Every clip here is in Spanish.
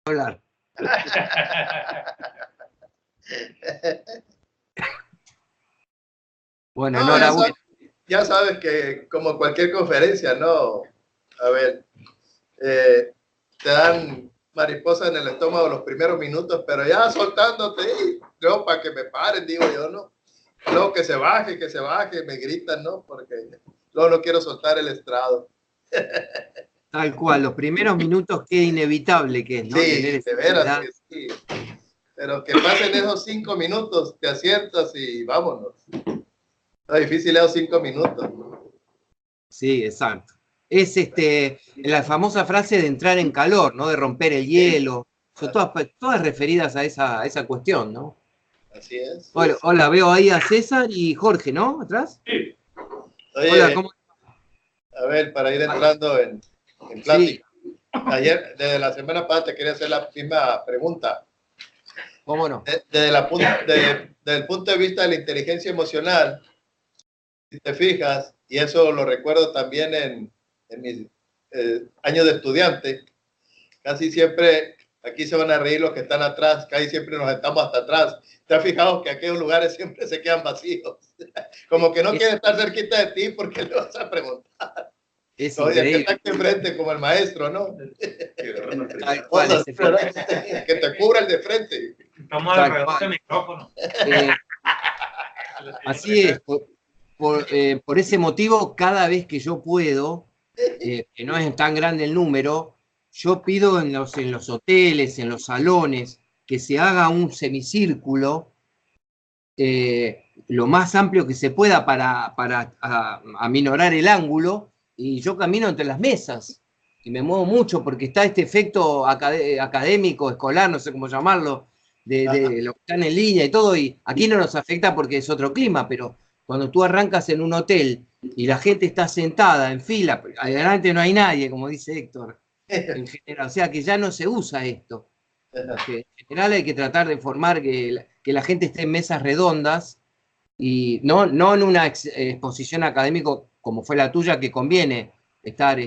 hablar. Bueno, No, enhorabuena. ya sabes que como cualquier conferencia, ¿no? A ver, te dan mariposas en el estómago los primeros minutos, pero ya soltándote, yo para que me paren, digo yo, ¿no? Luego que se baje, me gritan, ¿no? Porque luego no quiero soltar el estrado. Tal cual, los primeros minutos, qué inevitable que es, ¿no? Tener Sí, esa de veras ansiedad. que sí. Pero que pasen esos 5 minutos, te asientas y vámonos. Lo difícil esos 5 minutos, ¿no? Sí, exacto. Es la famosa frase de entrar en calor, ¿no? De romper el hielo. Son todas referidas a esa cuestión, ¿no? Así es. Hola, veo ahí a César y Jorge, ¿no? ¿Atrás? Sí. Hola, Oye, ¿cómo? a ver, para ir entrando en Sí, plática. Ayer, desde la semana pasada, te quería hacer la misma pregunta. cómo no. Desde el punto de vista de la inteligencia emocional, si te fijas, y eso lo recuerdo también en mis años de estudiante, casi siempre, aquí se van a reír los que están atrás, casi siempre nos estamos hasta atrás. ¿Te has fijado que aquellos lugares siempre se quedan vacíos? Como que no quieren estar cerquita de ti porque le vas a preguntar. Es Oye, que increíble. está aquí enfrente como el maestro, ¿no? Tal cual, ese Que te cubra el de frente. Estamos alrededor del micrófono. Así es. Por ese motivo, cada vez que yo puedo, que no es tan grande el número, yo pido en los hoteles, en los salones, que se haga un semicírculo lo más amplio que se pueda para aminorar el ángulo, y yo camino entre las mesas y me muevo mucho porque está este efecto académico, escolar, no sé cómo llamarlo, de lo que están en línea y todo, y aquí no nos afecta porque es otro clima, pero cuando tú arrancas en un hotel y la gente está sentada en fila, adelante no hay nadie, como dice Héctor, en general, o sea que ya no se usa esto. Que en general hay que tratar de formar que la gente esté en mesas redondas y no en una exposición académica como fue la tuya, que conviene estar,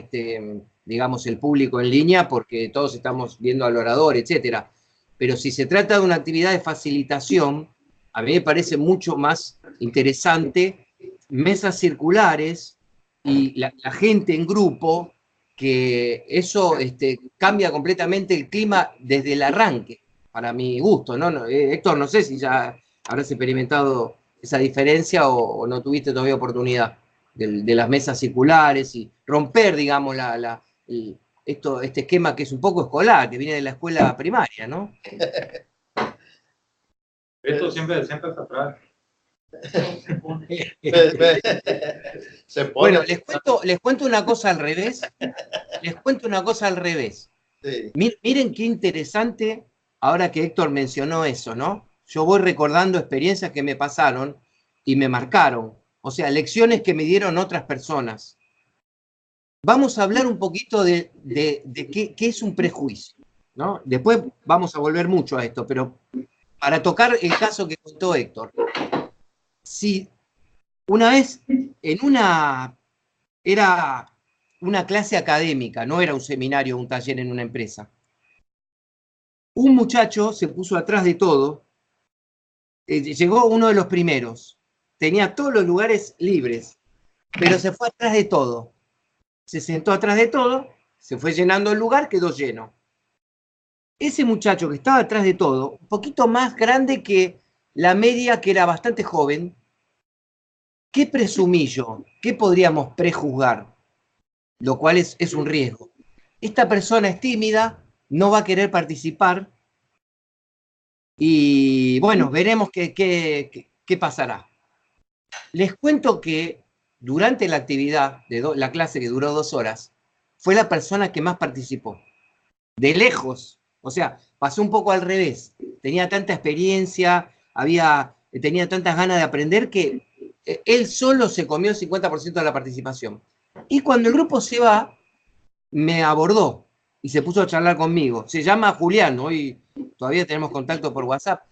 digamos, el público en línea porque todos estamos viendo al orador, etcétera. Pero si se trata de una actividad de facilitación, a mí me parece mucho más interesante mesas circulares y la gente en grupo, que eso cambia completamente el clima desde el arranque, para mi gusto, ¿no? Héctor, no sé si ya habrás experimentado esa diferencia o no tuviste todavía oportunidad de las mesas circulares y romper, digamos, este esquema que es un poco escolar, que viene de la escuela primaria, ¿no? Esto siempre está atrás. Se pone. Bueno, les cuento una cosa al revés. Sí. Miren qué interesante, ahora que Héctor mencionó eso, ¿no? Yo voy recordando experiencias que me pasaron y me marcaron, o sea, lecciones que me dieron otras personas. Vamos a hablar un poquito de qué es un prejuicio, ¿no? Después vamos a volver mucho a esto, pero para tocar el caso que contó Héctor. Si una vez era una clase académica, no era un seminario o un taller en una empresa, un muchacho se puso atrás de todo, llegó uno de los primeros, tenía todos los lugares libres, pero se fue atrás de todo. Se sentó atrás de todo, se fue llenando el lugar, quedó lleno. Ese muchacho que estaba atrás de todo, un poquito más grande que la media, que era bastante joven, ¿qué presumí yo? ¿Qué podríamos prejuzgar? Lo cual es un riesgo. Esta persona es tímida, no va a querer participar y bueno, veremos qué pasará. Les cuento que durante la actividad, la clase que duró 2 horas, fue la persona que más participó. De lejos. O sea, pasó un poco al revés. Tenía tanta experiencia, tenía tantas ganas de aprender que él solo se comió el 50% de la participación. Y cuando el grupo se va, me abordó y se puso a charlar conmigo. Se llama Julián, hoy todavía tenemos contacto por WhatsApp.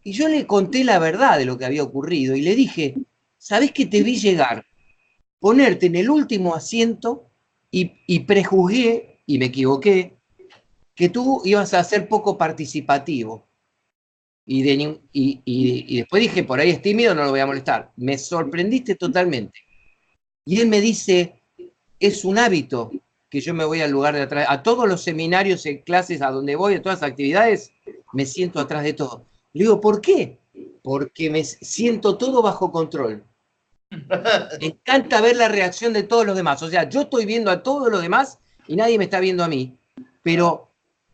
Y yo le conté la verdad de lo que había ocurrido y le dije, ¿sabés que te vi llegar? Ponerte en el último asiento y prejuzgué, y me equivoqué, que tú ibas a ser poco participativo. Y después dije, por ahí es tímido, no lo voy a molestar. Me sorprendiste totalmente. Y él me dice, es un hábito que yo me voy al lugar de atrás. A todos los seminarios, clases, a donde voy, a todas las actividades, me siento atrás de todo. Le digo, ¿por qué? Porque me siento todo bajo control. Me encanta ver la reacción de todos los demás. O sea, yo estoy viendo a todos los demás y nadie me está viendo a mí. Pero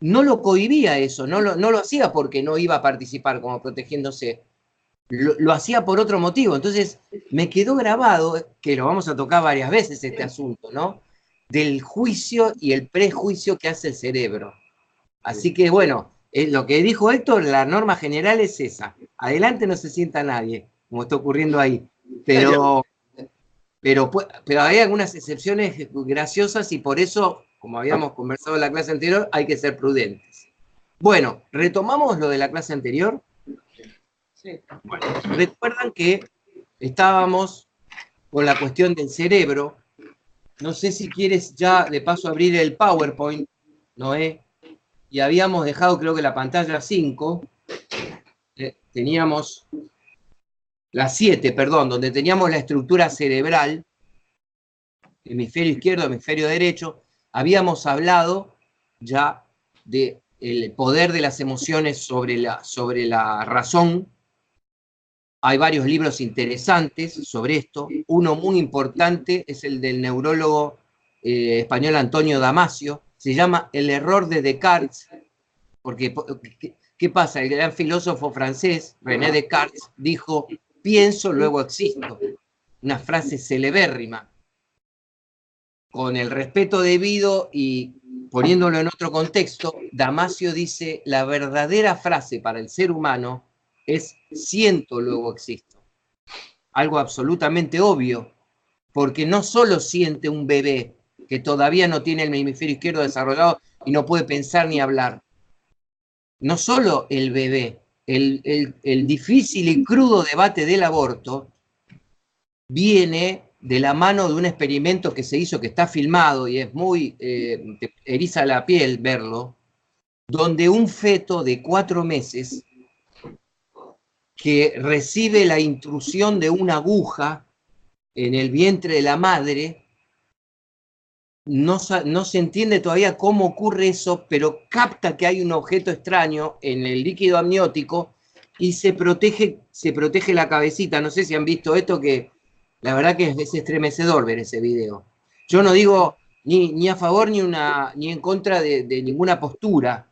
no lo cohibía eso, no lo hacía porque no iba a participar como protegiéndose. Lo hacía por otro motivo. Entonces, me quedó grabado, que lo vamos a tocar varias veces este asunto, ¿no? Del juicio y el prejuicio que hace el cerebro. Así que, bueno, lo que dijo Héctor, la norma general es esa. Adelante no se sienta nadie, como está ocurriendo ahí. Pero hay algunas excepciones graciosas y por eso, como habíamos conversado en la clase anterior, hay que ser prudentes. Bueno, retomamos lo de la clase anterior. Sí. Bueno, recuerdan que estábamos con la cuestión del cerebro. No sé si quieres ya de paso abrir el PowerPoint, Noé. Y habíamos dejado, creo que la pantalla 5. Teníamos la 7, perdón, donde teníamos la estructura cerebral, hemisferio izquierdo, hemisferio derecho. Habíamos hablado ya del poder de las emociones sobre la razón. Hay varios libros interesantes sobre esto. Uno muy importante es el del neurólogo español Antonio Damasio. Se llama El error de Descartes. Porque, ¿qué pasa? El gran filósofo francés, René Descartes, dijo, pienso, luego existo. Una frase celebérrima. Con el respeto debido y poniéndolo en otro contexto, Damasio dice, la verdadera frase para el ser humano es siento, luego existo. Algo absolutamente obvio, porque no solo siente un bebé que todavía no tiene el hemisferio izquierdo desarrollado y no puede pensar ni hablar. No solo el bebé, el difícil y crudo debate del aborto viene de la mano de un experimento que se hizo, que está filmado y es muy, te eriza la piel verlo, donde un feto de 4 meses que recibe la intrusión de una aguja en el vientre de la madre, no se entiende todavía cómo ocurre eso, pero capta que hay un objeto extraño en el líquido amniótico y se protege la cabecita. No sé si han visto esto, que la verdad que es estremecedor ver ese video. Yo no digo ni a favor ni en contra de ninguna postura,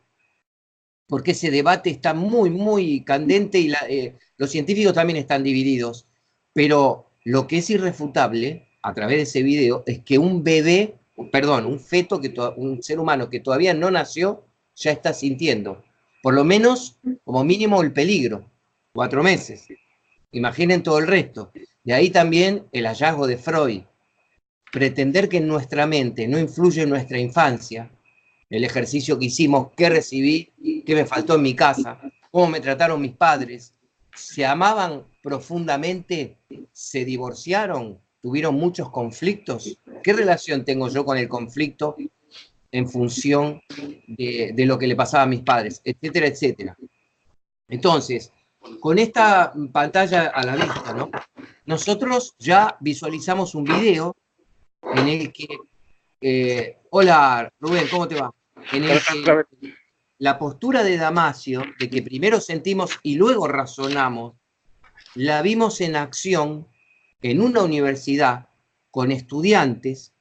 porque ese debate está muy, muy candente y los científicos también están divididos. Pero lo que es irrefutable a través de ese video es que un feto, un ser humano que todavía no nació, ya está sintiendo, por lo menos, como mínimo, el peligro. 4 meses. Imaginen todo el resto. De ahí también el hallazgo de Freud. Pretender que en nuestra mente no influye en nuestra infancia, el ejercicio que hicimos, qué recibí, qué me faltó en mi casa, cómo me trataron mis padres, se amaban profundamente, se divorciaron, tuvieron muchos conflictos. ¿Qué relación tengo yo con el conflicto en función de lo que le pasaba a mis padres? Etcétera, etcétera. Entonces, con esta pantalla a la vista, ¿no? Nosotros ya visualizamos un video en el que, hola Rubén, ¿cómo te va? En el que la postura de Damasio, de que primero sentimos y luego razonamos, la vimos en acción en una universidad con estudiantes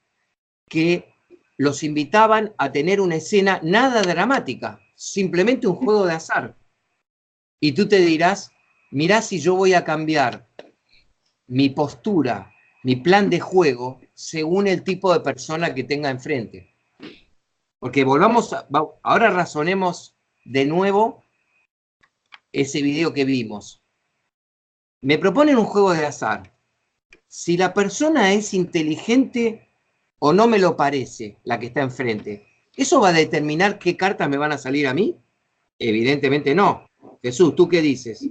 que los invitaban a tener una escena nada dramática, simplemente un juego de azar. Y tú te dirás, mirá si yo voy a cambiar mi postura, mi plan de juego, según el tipo de persona que tenga enfrente. Porque ahora razonemos de nuevo ese video que vimos. Me proponen un juego de azar. Si la persona es inteligente o no me lo parece, la que está enfrente, ¿eso va a determinar qué cartas me van a salir a mí? Evidentemente no. Jesús, ¿tú qué dices?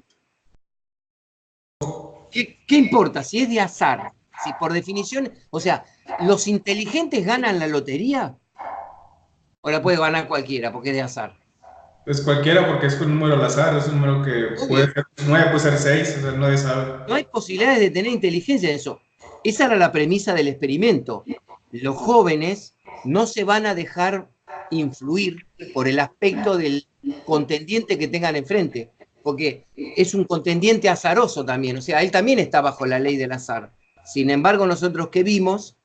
¿Qué importa si es de azar? Si por definición, o sea, ¿los inteligentes ganan la lotería? O la puede ganar cualquiera, porque es de azar. Pues cualquiera, porque es un número al azar, es un número que Obvio. puede ser 9, puede ser 6, o sea, nadie sabe. No hay posibilidades de tener inteligencia en eso. Esa era la premisa del experimento. Los jóvenes no se van a dejar influir por el aspecto del contendiente que tengan enfrente, porque es un contendiente azaroso también, o sea, él también está bajo la ley del azar. Sin embargo, nosotros que vimos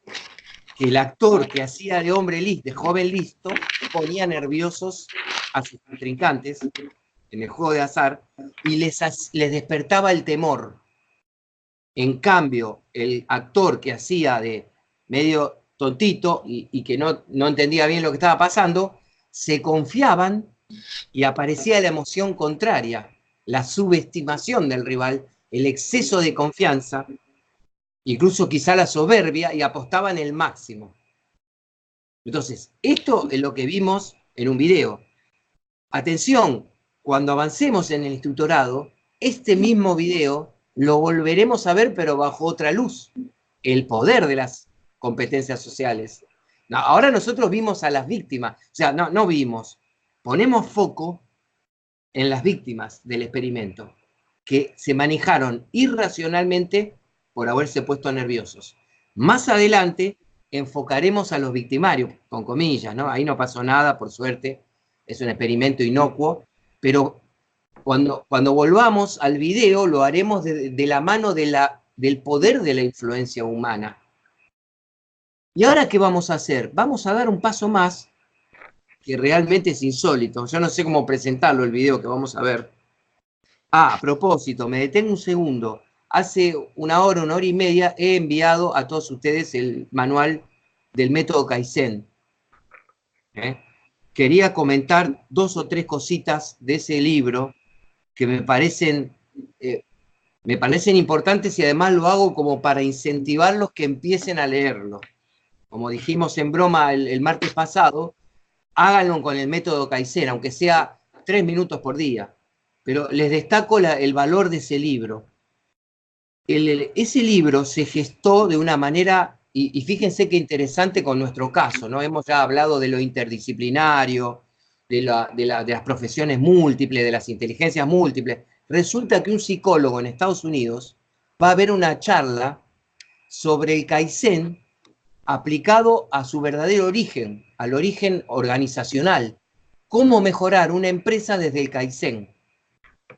que el actor que hacía de hombre listo, de joven listo, ponía nerviosos a sus contrincantes en el juego de azar y les despertaba el temor. En cambio, el actor que hacía de medio tontito y que no entendía bien lo que estaba pasando, se confiaban y aparecía la emoción contraria, la subestimación del rival, el exceso de confianza, incluso quizá la soberbia, y apostaban el máximo. Entonces, esto es lo que vimos en un video. Atención, cuando avancemos en el instructorado, este mismo video lo volveremos a ver, pero bajo otra luz. El poder de las competencias sociales. No, ahora nosotros vimos a las víctimas, o sea, no vimos, ponemos foco en las víctimas del experimento, que se manejaron irracionalmente por haberse puesto nerviosos. Más adelante enfocaremos a los victimarios, con comillas, ¿no? Ahí no pasó nada, por suerte, es un experimento inocuo, pero cuando volvamos al video lo haremos de la mano del poder de la influencia humana. ¿Y ahora qué vamos a hacer? Vamos a dar un paso más que realmente es insólito. Yo no sé cómo presentarlo el video que vamos a ver. A propósito, me detengo un segundo. Hace una hora y media he enviado a todos ustedes el manual del método Kaizen. Quería comentar 2 o 3 cositas de ese libro que me parecen importantes y además lo hago como para incentivarlos que empiecen a leerlo. Como dijimos en broma el martes pasado, háganlo con el método Kaizen, aunque sea 3 minutos por día. Pero les destaco el valor de ese libro. Ese libro se gestó de una manera, y fíjense qué interesante con nuestro caso, ¿no? Hemos ya hablado de lo interdisciplinario, de las profesiones múltiples, de las inteligencias múltiples. Resulta que un psicólogo en Estados Unidos va a ver una charla sobre el Kaizen aplicado a su verdadero origen, al origen organizacional. ¿Cómo mejorar una empresa desde el Kaizen?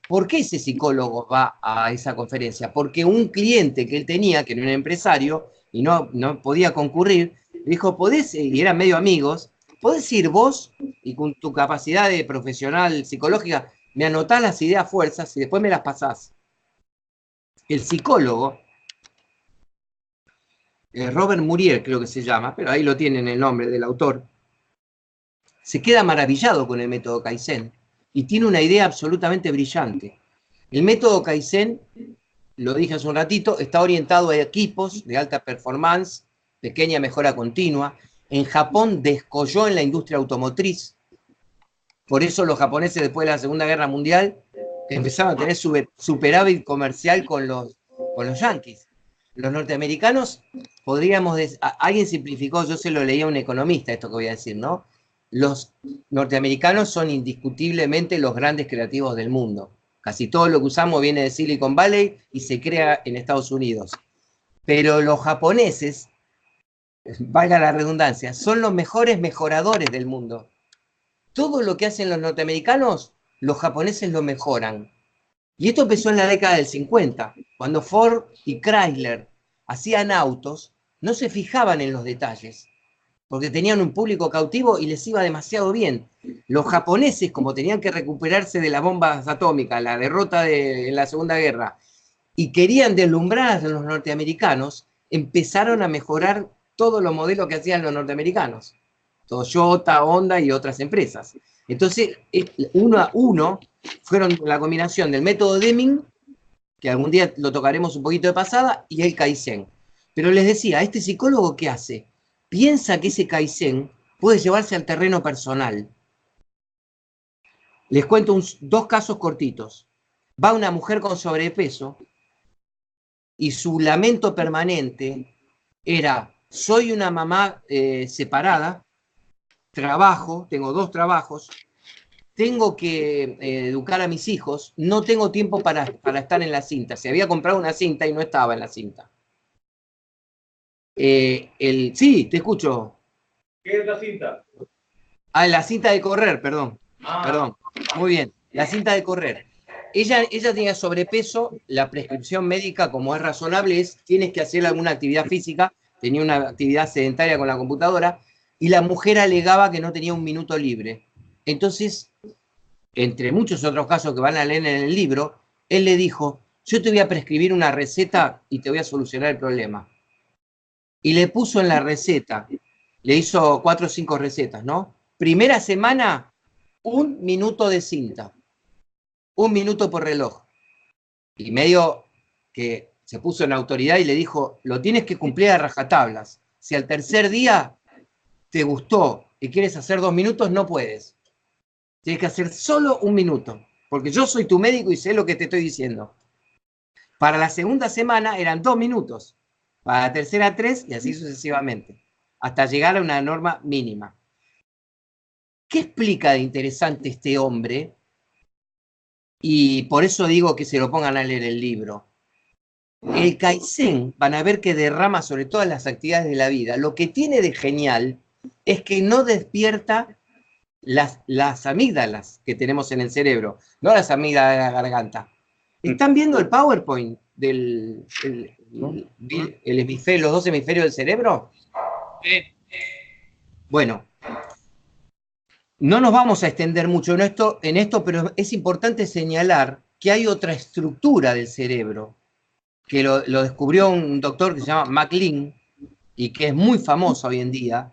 ¿Por qué ese psicólogo va a esa conferencia? Porque un cliente que él tenía, que era un empresario, y no podía concurrir, le dijo, y eran medio amigos, ¿podés ir vos y con tu capacidad de profesional psicológica, me anotás las ideas fuerzas y después me las pasás? El psicólogo, Robert Muriel creo que se llama, pero ahí lo tienen el nombre del autor, se queda maravillado con el método Kaizen y tiene una idea absolutamente brillante. El método Kaizen, lo dije hace un ratito, está orientado a equipos de alta performance, pequeña mejora continua. En Japón descolló en la industria automotriz. Por eso los japoneses después de la Segunda Guerra Mundial empezaron a tener superávit comercial con los yanquis. Los norteamericanos, podríamos decir, alguien simplificó, yo se lo leía a un economista esto que voy a decir, ¿no? Los norteamericanos son indiscutiblemente los grandes creativos del mundo. Casi todo lo que usamos viene de Silicon Valley y se crea en Estados Unidos. Pero los japoneses, valga la redundancia, son los mejores mejoradores del mundo. Todo lo que hacen los norteamericanos, los japoneses lo mejoran. Y esto empezó en la década del 50, cuando Ford y Chrysler hacían autos, no se fijaban en los detalles, porque tenían un público cautivo y les iba demasiado bien. Los japoneses, como tenían que recuperarse de las bombas atómicas, la derrota en la Segunda Guerra, y querían deslumbrar a los norteamericanos, empezaron a mejorar todos los modelos que hacían los norteamericanos. Toyota, Honda y otras empresas. Entonces, 1 a 1 fueron la combinación del método Deming, que algún día lo tocaremos un poquito de pasada, y el Kaizen. Pero les decía, ¿este psicólogo qué hace? Piensa que ese Kaizen puede llevarse al terreno personal. Les cuento 2 casos cortitos. Va una mujer con sobrepeso y su lamento permanente era, soy una mamá separada, trabajo, tengo 2 trabajos, tengo que educar a mis hijos, no tengo tiempo para estar en la cinta. Se había comprado una cinta y no estaba en la cinta. Sí, te escucho. ¿Qué es la cinta? Ah, la cinta de correr, perdón. Ah. Perdón. Muy bien, la cinta de correr. Ella tenía sobrepeso, la prescripción médica, como es razonable, es tienes que hacer alguna actividad física, tenía una actividad sedentaria con la computadora, y la mujer alegaba que no tenía un minuto libre. Entonces, entre muchos otros casos que van a leer en el libro, él le dijo, yo te voy a prescribir una receta y te voy a solucionar el problema. Y le puso en la receta, le hizo 4 o 5 recetas, ¿no? Primera semana, 1 minuto de cinta. 1 minuto por reloj. Y medio que se puso en autoridad y le dijo, lo tienes que cumplir a rajatablas. Si al tercer día te gustó y quieres hacer 2 minutos, no puedes. Tienes que hacer solo 1 minuto, porque yo soy tu médico y sé lo que te estoy diciendo. Para la segunda semana eran 2 minutos, para la tercera 3 y así sucesivamente, hasta llegar a una norma mínima. ¿Qué explica de interesante este hombre? Y por eso digo que se lo pongan a leer el libro. El Kaizen, van a ver que derrama sobre todas las actividades de la vida. Lo que tiene de genial es que no despierta las amígdalas que tenemos en el cerebro, no las amígdalas de la garganta. ¿Están viendo el PowerPoint del hemisferio, los 2 hemisferios del cerebro? Sí. Bueno, no nos vamos a extender mucho en esto, pero es importante señalar que hay otra estructura del cerebro, que lo descubrió un doctor que se llama MacLean y que es muy famoso hoy en día,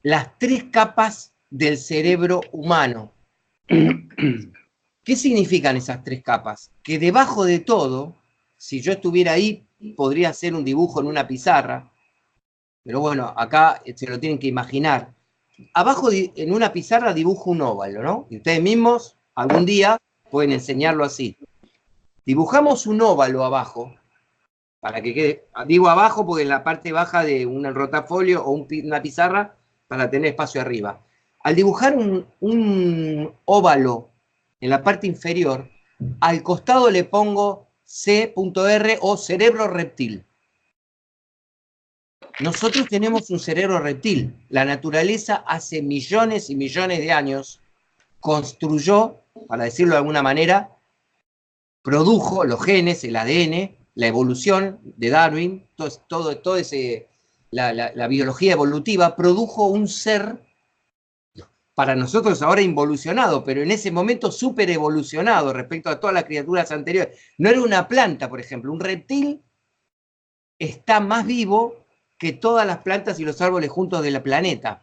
las 3 capas del cerebro humano. ¿Qué significan esas 3 capas? Que debajo de todo, si yo estuviera ahí, podría hacer un dibujo en una pizarra, pero bueno, acá se lo tienen que imaginar. Abajo en una pizarra dibujo un óvalo, ¿no? Y ustedes mismos algún día pueden enseñarlo así. Dibujamos un óvalo abajo, para que quede, digo abajo porque en la parte baja de un rotafolio o una pizarra, para tener espacio arriba. Al dibujar un óvalo en la parte inferior, al costado le pongo C.R o cerebro reptil. Nosotros tenemos un cerebro reptil. La naturaleza hace millones y millones de años construyó, para decirlo de alguna manera, produjo los genes, el ADN, la evolución de Darwin, la biología evolutiva, produjo un ser para nosotros ahora involucionado, pero en ese momento súper evolucionado respecto a todas las criaturas anteriores. No era una planta, por ejemplo, un reptil está más vivo que todas las plantas y los árboles juntos del planeta,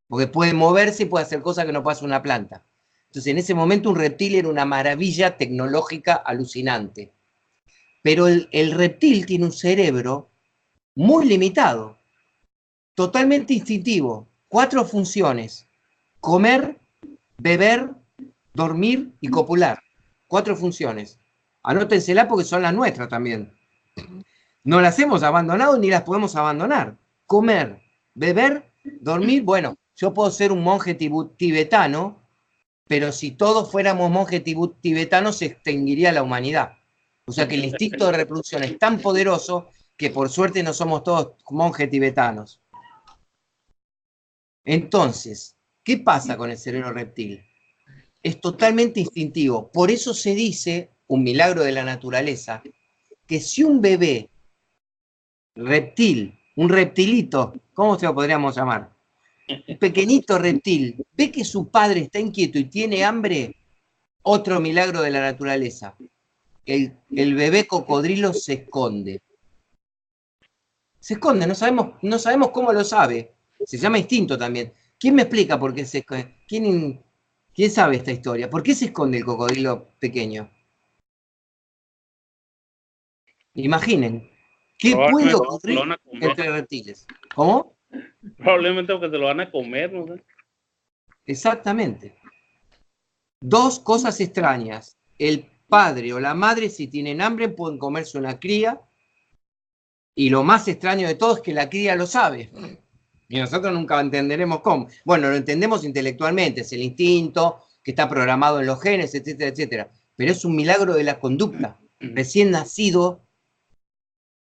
porque puede moverse y puede hacer cosas que no puede hacer una planta. Entonces, en ese momento un reptil era una maravilla tecnológica alucinante. Pero el reptil tiene un cerebro muy limitado, totalmente instintivo, 4 funciones: comer, beber, dormir y copular. 4 funciones. Anótensela porque son las nuestras también. No las hemos abandonado ni las podemos abandonar. Comer, beber, dormir. Bueno, yo puedo ser un monje tibetano, pero si todos fuéramos monjes tibetanos se extinguiría la humanidad. O sea que el instinto de reproducción es tan poderoso que por suerte no somos todos monjes tibetanos. Entonces, ¿qué pasa con el cerebro reptil? Es totalmente instintivo. Por eso se dice, un milagro de la naturaleza, que si un bebé reptil, un reptilito, ¿cómo se lo podríamos llamar? Un pequeñito reptil, ve que su padre está inquieto y tiene hambre, otro milagro de la naturaleza. El bebé cocodrilo se esconde. Se esconde, no sabemos cómo lo sabe. Se llama instinto también. ¿Quién me explica por qué se esconde? ¿Quién sabe esta historia? ¿Por qué se esconde el cocodrilo pequeño? Imaginen, ¿qué puede ocurrir entre reptiles? ¿Cómo? Probablemente porque se lo van a comer, no sé. Exactamente. 2 cosas extrañas. El padre o la madre, si tienen hambre, pueden comerse una cría. Y lo más extraño de todo es que la cría lo sabe. Y nosotros nunca entenderemos cómo. Bueno, lo entendemos intelectualmente, es el instinto que está programado en los genes, etcétera, etcétera. Pero es un milagro de la conducta. Recién nacido,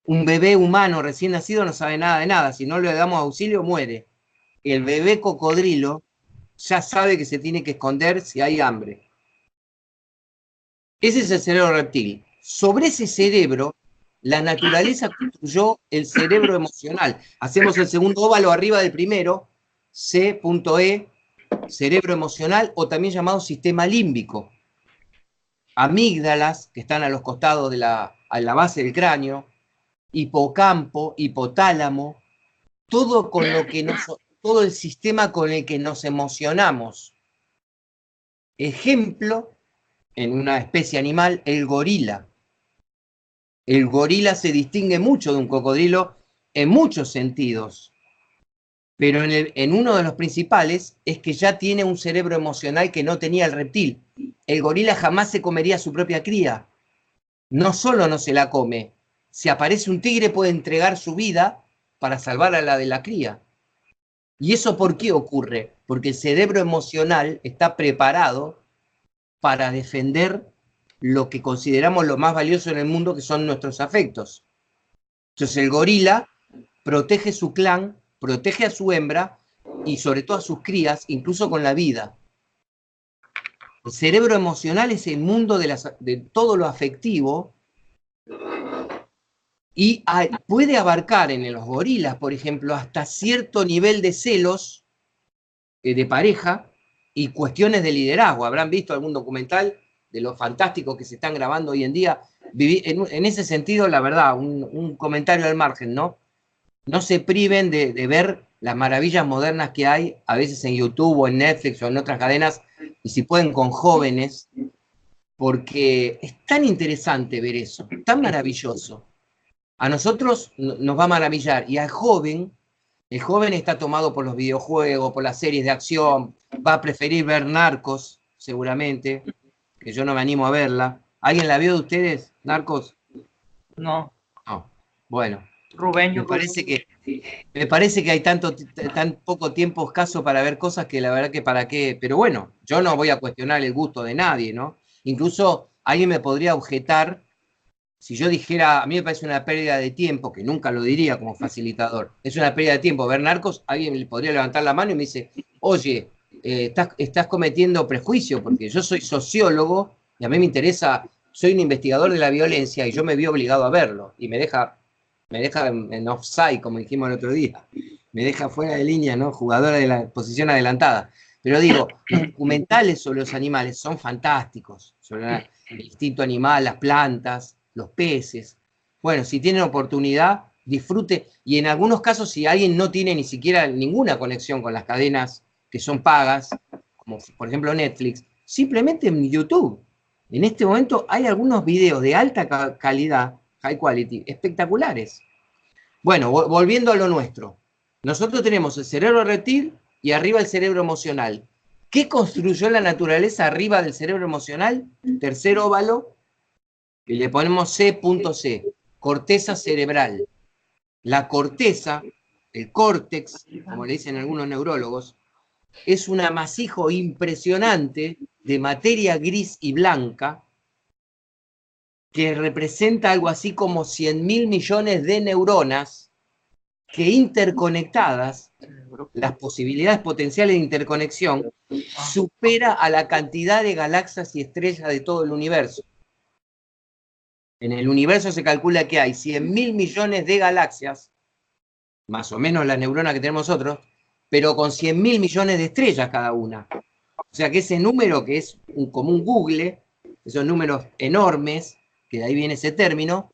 un bebé humano recién nacido no sabe nada de nada. Si no le damos auxilio, muere. El bebé cocodrilo ya sabe que se tiene que esconder si hay hambre. Ese es el cerebro reptil. Sobre ese cerebro, la naturaleza construyó el cerebro emocional. Hacemos el segundo óvalo arriba del primero, C.E, cerebro emocional, o también llamado sistema límbico. Amígdalas, que están a los costados a la base del cráneo, hipocampo, hipotálamo, todo el sistema con el que nos emocionamos. Ejemplo, en una especie animal, el gorila. El gorila se distingue mucho de un cocodrilo en muchos sentidos, pero en uno de los principales es que ya tiene un cerebro emocional que no tenía el reptil. El gorila jamás se comería a su propia cría. No solo no se la come, si aparece un tigre puede entregar su vida para salvar a la de la cría. ¿Y eso por qué ocurre? Porque el cerebro emocional está preparado para defender lo que consideramos lo más valioso en el mundo, que son nuestros afectos. Entonces el gorila protege su clan, protege a su hembra y sobre todo a sus crías, incluso con la vida. El cerebro emocional es el mundo de todo lo afectivo y puede abarcar en los gorilas, por ejemplo, hasta cierto nivel de celos de pareja y cuestiones de liderazgo. Habrán visto algún documental de lo fantástico que se están grabando hoy en día. En ese sentido, la verdad, un comentario al margen, ¿no? No se priven de ver las maravillas modernas que hay, a veces en YouTube o en Netflix o en otras cadenas, y si pueden con jóvenes, porque es tan interesante ver eso, tan maravilloso. A nosotros nos va a maravillar, y al joven, el joven está tomado por los videojuegos, por las series de acción, va a preferir ver Narcos, seguramente, que yo no me animo a verla. ¿Alguien la vio de ustedes, Narcos? No. No. Bueno, Rubén, me parece que hay tan poco tiempo escaso para ver cosas que la verdad que para qué. Pero bueno, yo no voy a cuestionar el gusto de nadie, ¿no? Incluso alguien me podría objetar, si yo dijera, a mí me parece una pérdida de tiempo, que nunca lo diría como facilitador, es una pérdida de tiempo ver Narcos, alguien le podría levantar la mano y me dice, oye, estás cometiendo prejuicio, porque yo soy sociólogo y a mí me interesa, soy un investigador de la violencia y yo me vi obligado a verlo, y me deja en offside, como dijimos el otro día, me deja fuera de línea, ¿no? Jugadora de la posición adelantada. Pero digo, los documentales sobre los animales son fantásticos, sobre el instinto animal, las plantas, los peces. Bueno, si tienen oportunidad, disfrute. Y en algunos casos, si alguien no tiene ni siquiera ninguna conexión con las cadenas que son pagas, como por ejemplo Netflix, simplemente en YouTube. En este momento hay algunos videos de alta calidad, high quality, espectaculares. Bueno, volviendo a lo nuestro. Nosotros tenemos el cerebro reptil y arriba el cerebro emocional. ¿Qué construyó la naturaleza arriba del cerebro emocional? Tercer óvalo, y le ponemos C.C, corteza cerebral. La corteza, el córtex, como le dicen algunos neurólogos, es un amasijo impresionante de materia gris y blanca que representa algo así como 100.000 millones de neuronas que interconectadas, las posibilidades potenciales de interconexión, supera a la cantidad de galaxias y estrellas de todo el universo. En el universo se calcula que hay 100.000 millones de galaxias, más o menos las neuronas que tenemos nosotros, pero con 100.000 millones de estrellas cada una. O sea que ese número, que es como un Google, esos números enormes, que de ahí viene ese término,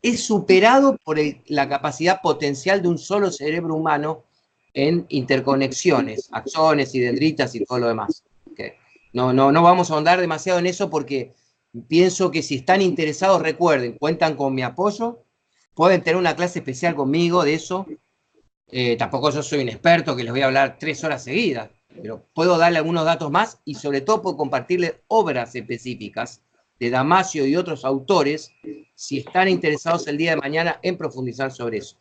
es superado por la capacidad potencial de un solo cerebro humano en interconexiones, axones y dendritas y todo lo demás. Okay. No vamos a ahondar demasiado en eso porque pienso que si están interesados, recuerden, cuentan con mi apoyo, pueden tener una clase especial conmigo de eso. Tampoco yo soy un experto que les voy a hablar 3 horas seguidas, pero puedo darle algunos datos más y sobre todo puedo compartirles obras específicas de Damasio y otros autores si están interesados el día de mañana en profundizar sobre eso.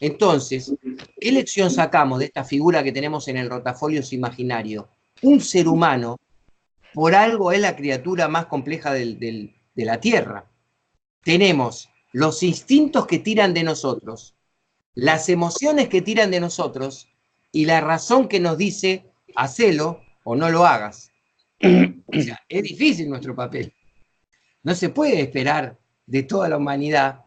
Entonces, ¿qué lección sacamos de esta figura que tenemos en el rotafolio imaginario? Un ser humano, por algo es la criatura más compleja de la Tierra. Tenemos los instintos que tiran de nosotros, las emociones que tiran de nosotros y la razón que nos dice, hacelo o no lo hagas. O sea, es difícil nuestro papel. No se puede esperar de toda la humanidad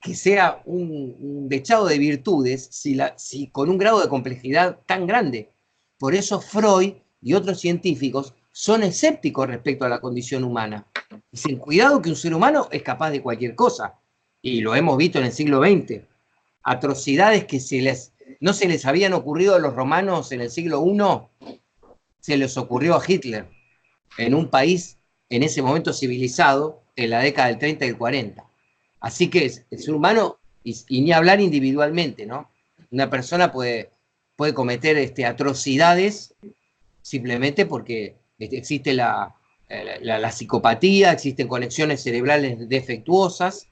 que sea un dechado de virtudes si con un grado de complejidad tan grande. Por eso Freud y otros científicos son escépticos respecto a la condición humana. Dicen, cuidado que un ser humano es capaz de cualquier cosa. Y lo hemos visto en el siglo XX. Atrocidades que no se les habían ocurrido a los romanos en el siglo I, se les ocurrió a Hitler, en un país en ese momento civilizado, en la década del 30 y el 40. Así que el ser humano, y ni hablar individualmente, ¿no? Una persona puede cometer atrocidades simplemente porque existe la psicopatía, existen conexiones cerebrales defectuosas,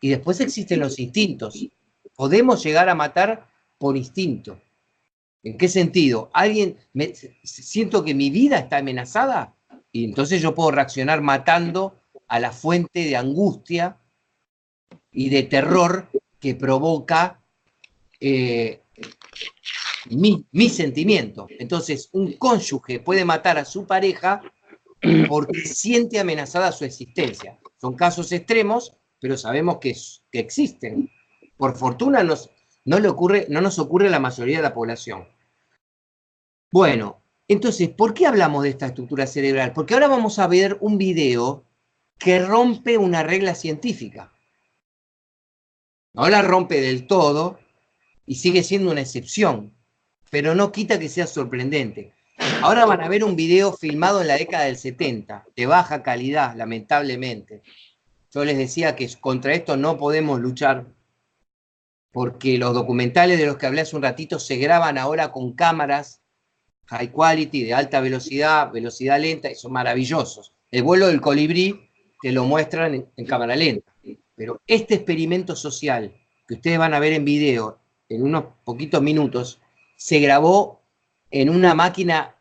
y después existen los instintos. Podemos llegar a matar por instinto. ¿En qué sentido? Siento que mi vida está amenazada, y entonces yo puedo reaccionar matando a la fuente de angustia y de terror que provoca mi sentimiento. Entonces, un cónyuge puede matar a su pareja porque siente amenazada su existencia. Son casos extremos, pero sabemos que existen. Por fortuna no nos ocurre a la mayoría de la población. Bueno, entonces, ¿por qué hablamos de esta estructura cerebral? Porque ahora vamos a ver un video que rompe una regla científica. No la rompe del todo y sigue siendo una excepción, pero no quita que sea sorprendente. Ahora van a ver un video filmado en la década del 70, de baja calidad, lamentablemente. Yo les decía que contra esto no podemos luchar, porque los documentales de los que hablé hace un ratito se graban ahora con cámaras high quality, de alta velocidad, velocidad lenta, y son maravillosos. El vuelo del colibrí te lo muestran en cámara lenta. Pero este experimento social que ustedes van a ver en video en unos poquitos minutos, se grabó en una máquina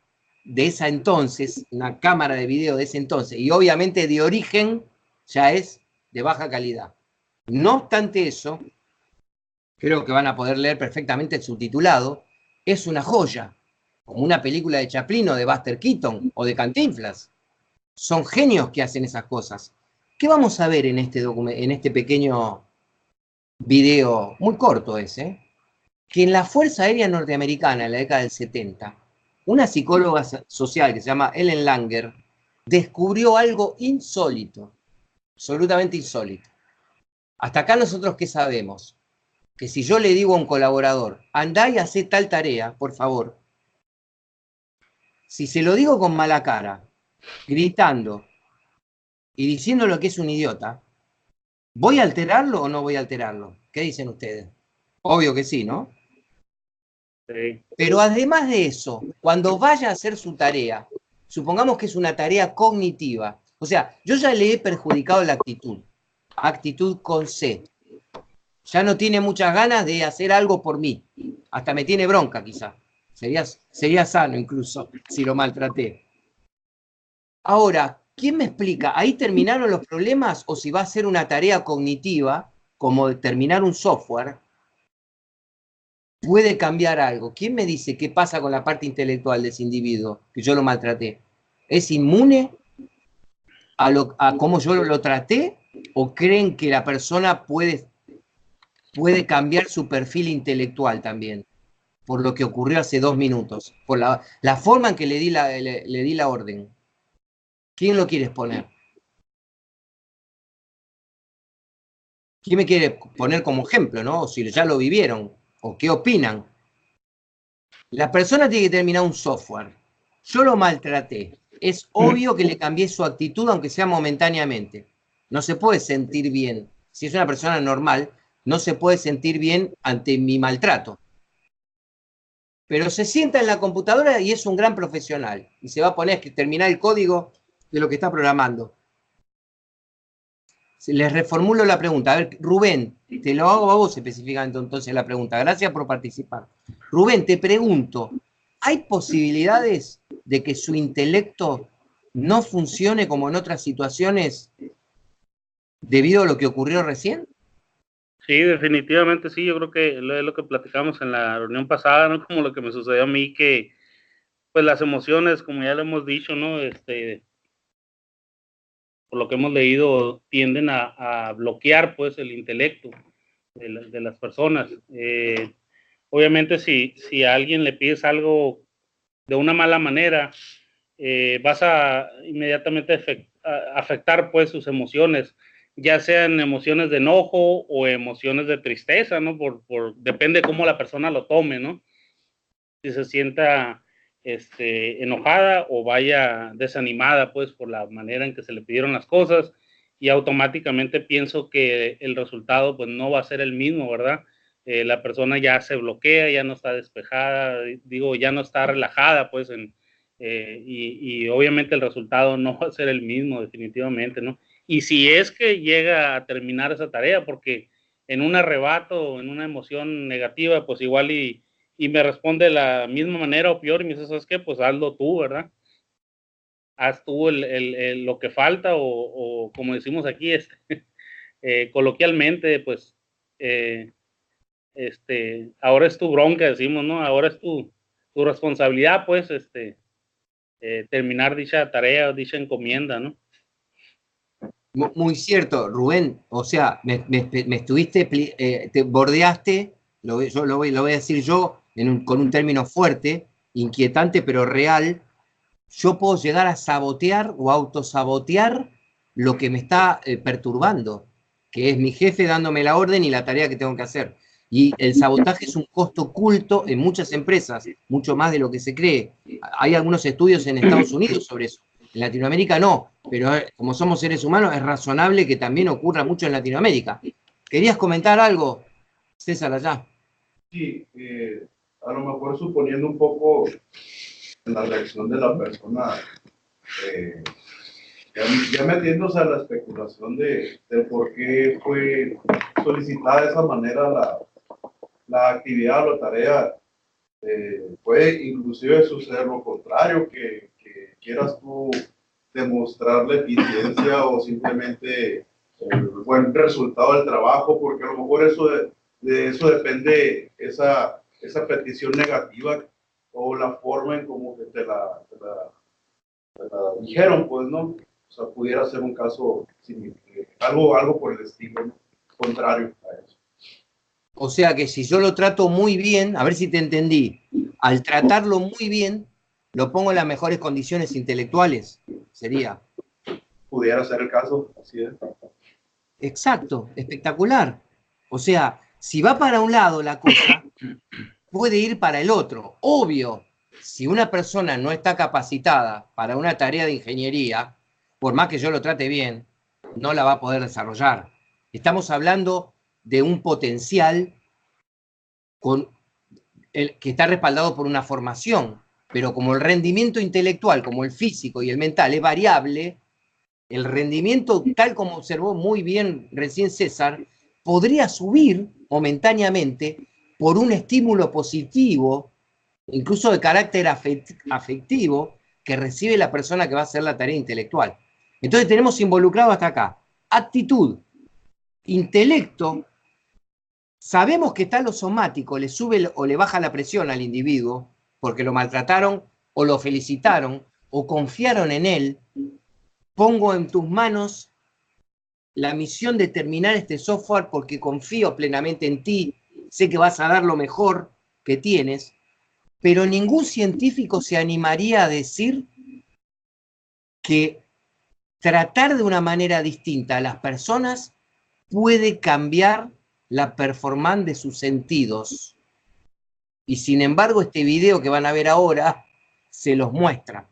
de esa entonces, una cámara de video de ese entonces, y obviamente de origen ya es de baja calidad. No obstante eso, creo que van a poder leer perfectamente el subtitulado, es una joya, como una película de Chaplin o de Buster Keaton o de Cantinflas. Son genios que hacen esas cosas. ¿Qué vamos a ver en este pequeño video, muy corto ese? Que en la Fuerza Aérea Norteamericana, en la década del 70, una psicóloga social que se llama Ellen Langer descubrió algo insólito, absolutamente insólito. Hasta acá nosotros, ¿qué sabemos? Que si yo le digo a un colaborador, andá y hacé tal tarea, por favor, si se lo digo con mala cara, gritando y diciendo lo que es un idiota, ¿voy a alterarlo o no voy a alterarlo? ¿Qué dicen ustedes? Obvio que sí, ¿no? Sí. Pero además de eso, cuando vaya a hacer su tarea, supongamos que es una tarea cognitiva, o sea, yo ya le he perjudicado la actitud con C. Ya no tiene muchas ganas de hacer algo por mí, hasta me tiene bronca quizá. Sería sano incluso si lo maltraté. Ahora, ¿quién me explica? ¿Ahí terminaron los problemas o si va a ser una tarea cognitiva, como terminar un software, puede cambiar algo? ¿Quién me dice qué pasa con la parte intelectual de ese individuo que yo lo maltraté? ¿Es inmune a cómo yo lo traté? ¿O creen que la persona puede cambiar su perfil intelectual también? Por lo que ocurrió hace 2 minutos, por la forma en que le di la orden. ¿Quién lo quiere exponer? ¿Quién me quiere poner como ejemplo, no? O si ya lo vivieron, o qué opinan. La persona tiene que terminar un software. Yo lo maltraté. Es obvio que le cambié su actitud, aunque sea momentáneamente. No se puede sentir bien. Si es una persona normal, no se puede sentir bien ante mi maltrato. Pero se sienta en la computadora y es un gran profesional. Y se va a poner a terminar el código de lo que está programando. les reformulo la pregunta. A ver, Rubén, te lo hago a vos específicamente entonces la pregunta. Gracias por participar. Rubén, te pregunto, ¿hay posibilidades de que su intelecto no funcione como en otras situaciones debido a lo que ocurrió recién? Sí, definitivamente sí. Yo creo que es lo que platicamos en la reunión pasada, ¿no? Como lo que me sucedió a mí, que pues las emociones, como ya lo hemos dicho, ¿no? Por lo que hemos leído, tienden a bloquear pues el intelecto de las personas. Obviamente si a alguien le pides algo de una mala manera, vas a inmediatamente afectar pues sus emociones, ya sean emociones de enojo o emociones de tristeza, ¿no? Depende cómo la persona lo tome, ¿no? Si se sienta enojada o vaya desanimada pues por la manera en que se le pidieron las cosas, y automáticamente pienso que el resultado pues no va a ser el mismo, ¿verdad? La persona ya se bloquea, ya no está despejada, digo, ya no está relajada pues y obviamente el resultado no va a ser el mismo definitivamente, ¿no? Y si es que llega a terminar esa tarea, porque en un arrebato, en una emoción negativa, pues igual y me responde de la misma manera o peor, y me dice, ¿sabes qué? Pues hazlo tú, ¿verdad? Haz tú lo que falta, o como decimos aquí, coloquialmente, pues, ahora es tu bronca, decimos, ¿no? Ahora es tu responsabilidad, pues, terminar dicha tarea, dicha encomienda, ¿no? Muy cierto, Rubén. O sea, me estuviste, te bordeaste, yo lo voy a decir yo con un término fuerte, inquietante, pero real. Yo puedo llegar a sabotear o autosabotear lo que me está perturbando, que es mi jefe dándome la orden y la tarea que tengo que hacer. Y el sabotaje es un costo oculto en muchas empresas, mucho más de lo que se cree. Hay algunos estudios en Estados Unidos sobre eso. En Latinoamérica no, pero como somos seres humanos es razonable que también ocurra mucho en Latinoamérica. ¿Querías comentar algo, César, allá? Sí, a lo mejor suponiendo un poco la reacción de la persona, eh, ya metiéndose a la especulación de por qué fue solicitada de esa manera la actividad o la tarea, puede inclusive suceder lo contrario, que quieras tú demostrarle eficiencia o simplemente el buen resultado del trabajo, porque a lo mejor de eso depende esa petición negativa o la forma en cómo que te la dijeron, pues, ¿no? O sea, pudiera ser un caso algo por el estilo, ¿no? Contrario a eso. O sea que si yo lo trato muy bien, a ver si te entendí, al tratarlo muy bien, lo pongo en las mejores condiciones intelectuales, sería. Pudiera ser el caso, así es. Exacto, espectacular. O sea, si va para un lado la cosa, puede ir para el otro. Obvio, si una persona no está capacitada para una tarea de ingeniería, por más que yo lo trate bien, no la va a poder desarrollar. Estamos hablando de un potencial que está respaldado por una formación, pero como el rendimiento intelectual, como el físico y el mental es variable, el rendimiento, tal como observó muy bien recién César, podría subir momentáneamente por un estímulo positivo, incluso de carácter afectivo, que recibe la persona que va a hacer la tarea intelectual. Entonces tenemos involucrado hasta acá actitud, intelecto. Sabemos que está lo somático, le sube o le baja la presión al individuo porque lo maltrataron o lo felicitaron o confiaron en él. Pongo en tus manos la misión de terminar este software porque confío plenamente en ti, sé que vas a dar lo mejor que tienes, pero ningún científico se animaría a decir que tratar de una manera distinta a las personas puede cambiar la performance de sus sentidos. Y sin embargo, este video que van a ver ahora se los muestra.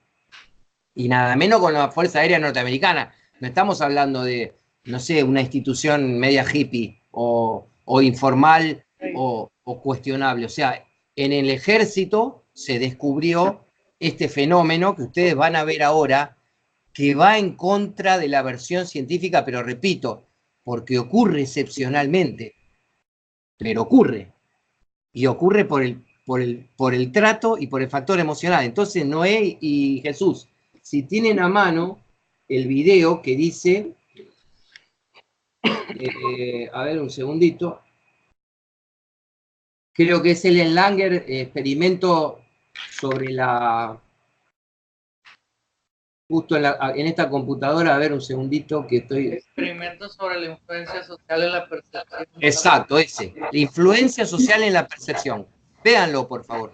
Y nada menos con la Fuerza Aérea Norteamericana. No estamos hablando de, no sé, una institución media hippie o informal o cuestionable. O sea, en el ejército se descubrió este fenómeno que ustedes van a ver ahora, que va en contra de la versión científica, pero repito, porque ocurre excepcionalmente, pero ocurre. Y ocurre por el trato y por el factor emocional. Entonces, Noé y Jesús, si tienen a mano el video que dice, a ver un segundito, creo que es Ellen Langer, experimento sobre justo en esta computadora, a ver un segundito que estoy... Experimento sobre la influencia social en la percepción. Exacto, ese. La influencia social en la percepción. Véanlo, por favor.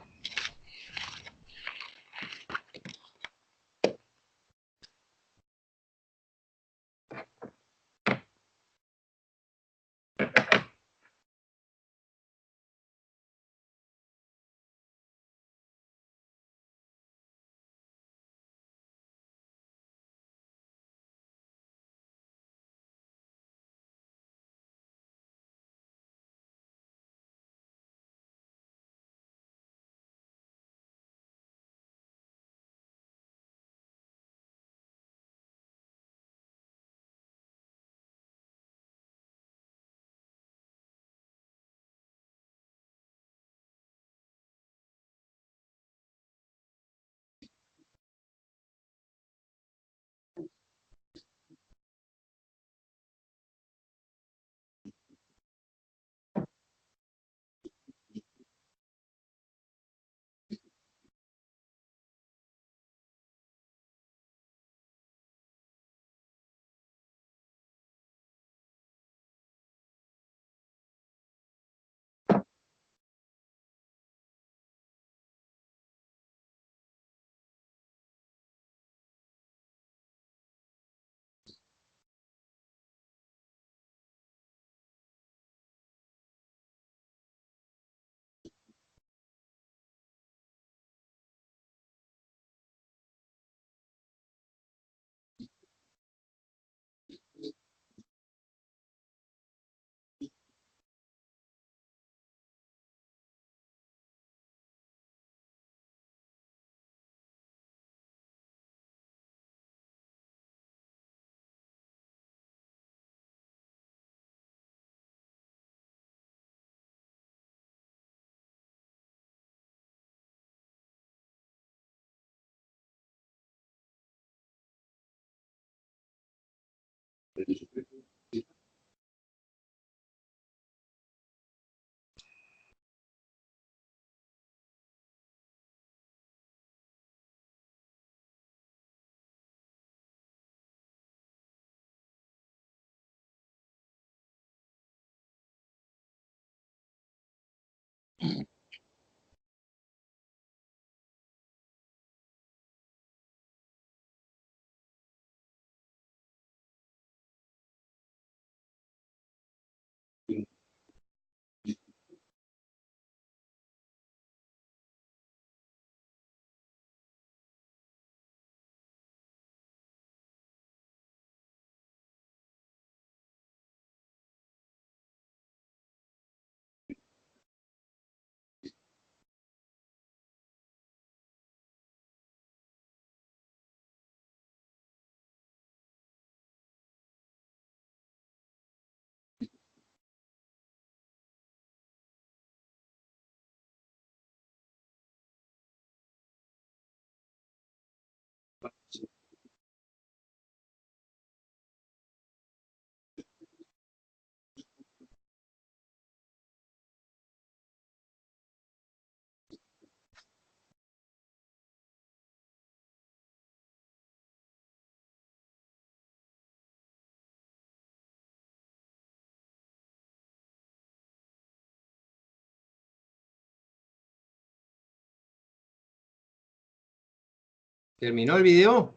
¿Terminó el video?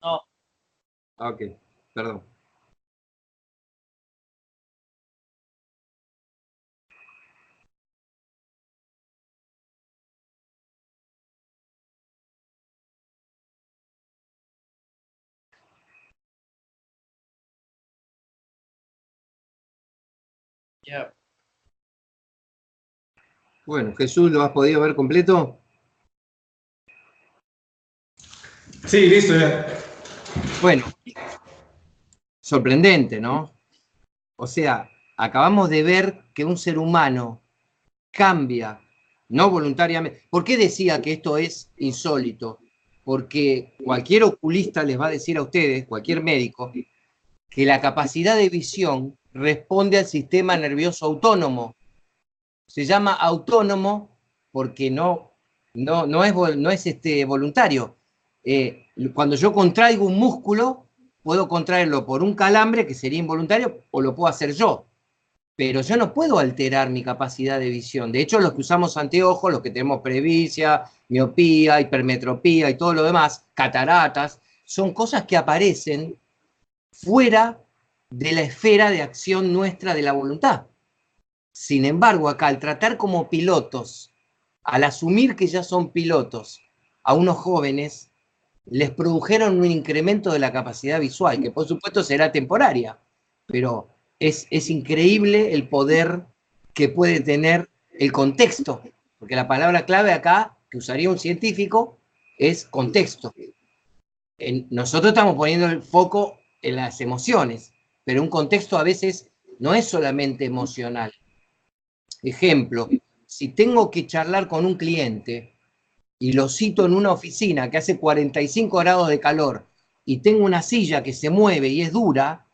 No. Ok, perdón. Ya. Bueno, Jesús, ¿lo has podido ver completo? Sí, listo ya. Bueno, Sorprendente, ¿no? O sea, acabamos de ver que un ser humano cambia, no voluntariamente. ¿Por qué decía que esto es insólito? Porque cualquier oculista les va a decir a ustedes, cualquier médico, que la capacidad de visión responde al sistema nervioso autónomo. Se llama autónomo porque no es voluntario. Cuando yo contraigo un músculo, puedo contraerlo por un calambre, que sería involuntario, o lo puedo hacer yo. Pero yo no puedo alterar mi capacidad de visión. De hecho, los que usamos anteojos, los que tenemos presbicia, miopía, hipermetropía y todo lo demás, cataratas, son cosas que aparecen fuera de la esfera de acción nuestra de la voluntad. Sin embargo, acá, al tratar como pilotos, al asumir que ya son pilotos, a unos jóvenes, les produjeron un incremento de la capacidad visual, que por supuesto será temporaria, pero es increíble el poder que puede tener el contexto, porque la palabra clave acá, que usaría un científico, es contexto. Nosotros estamos poniendo el foco en las emociones, pero un contexto a veces no es solamente emocional. Ejemplo, si tengo que charlar con un cliente y lo cito en una oficina que hace 45 grados de calor y tengo una silla que se mueve y es dura,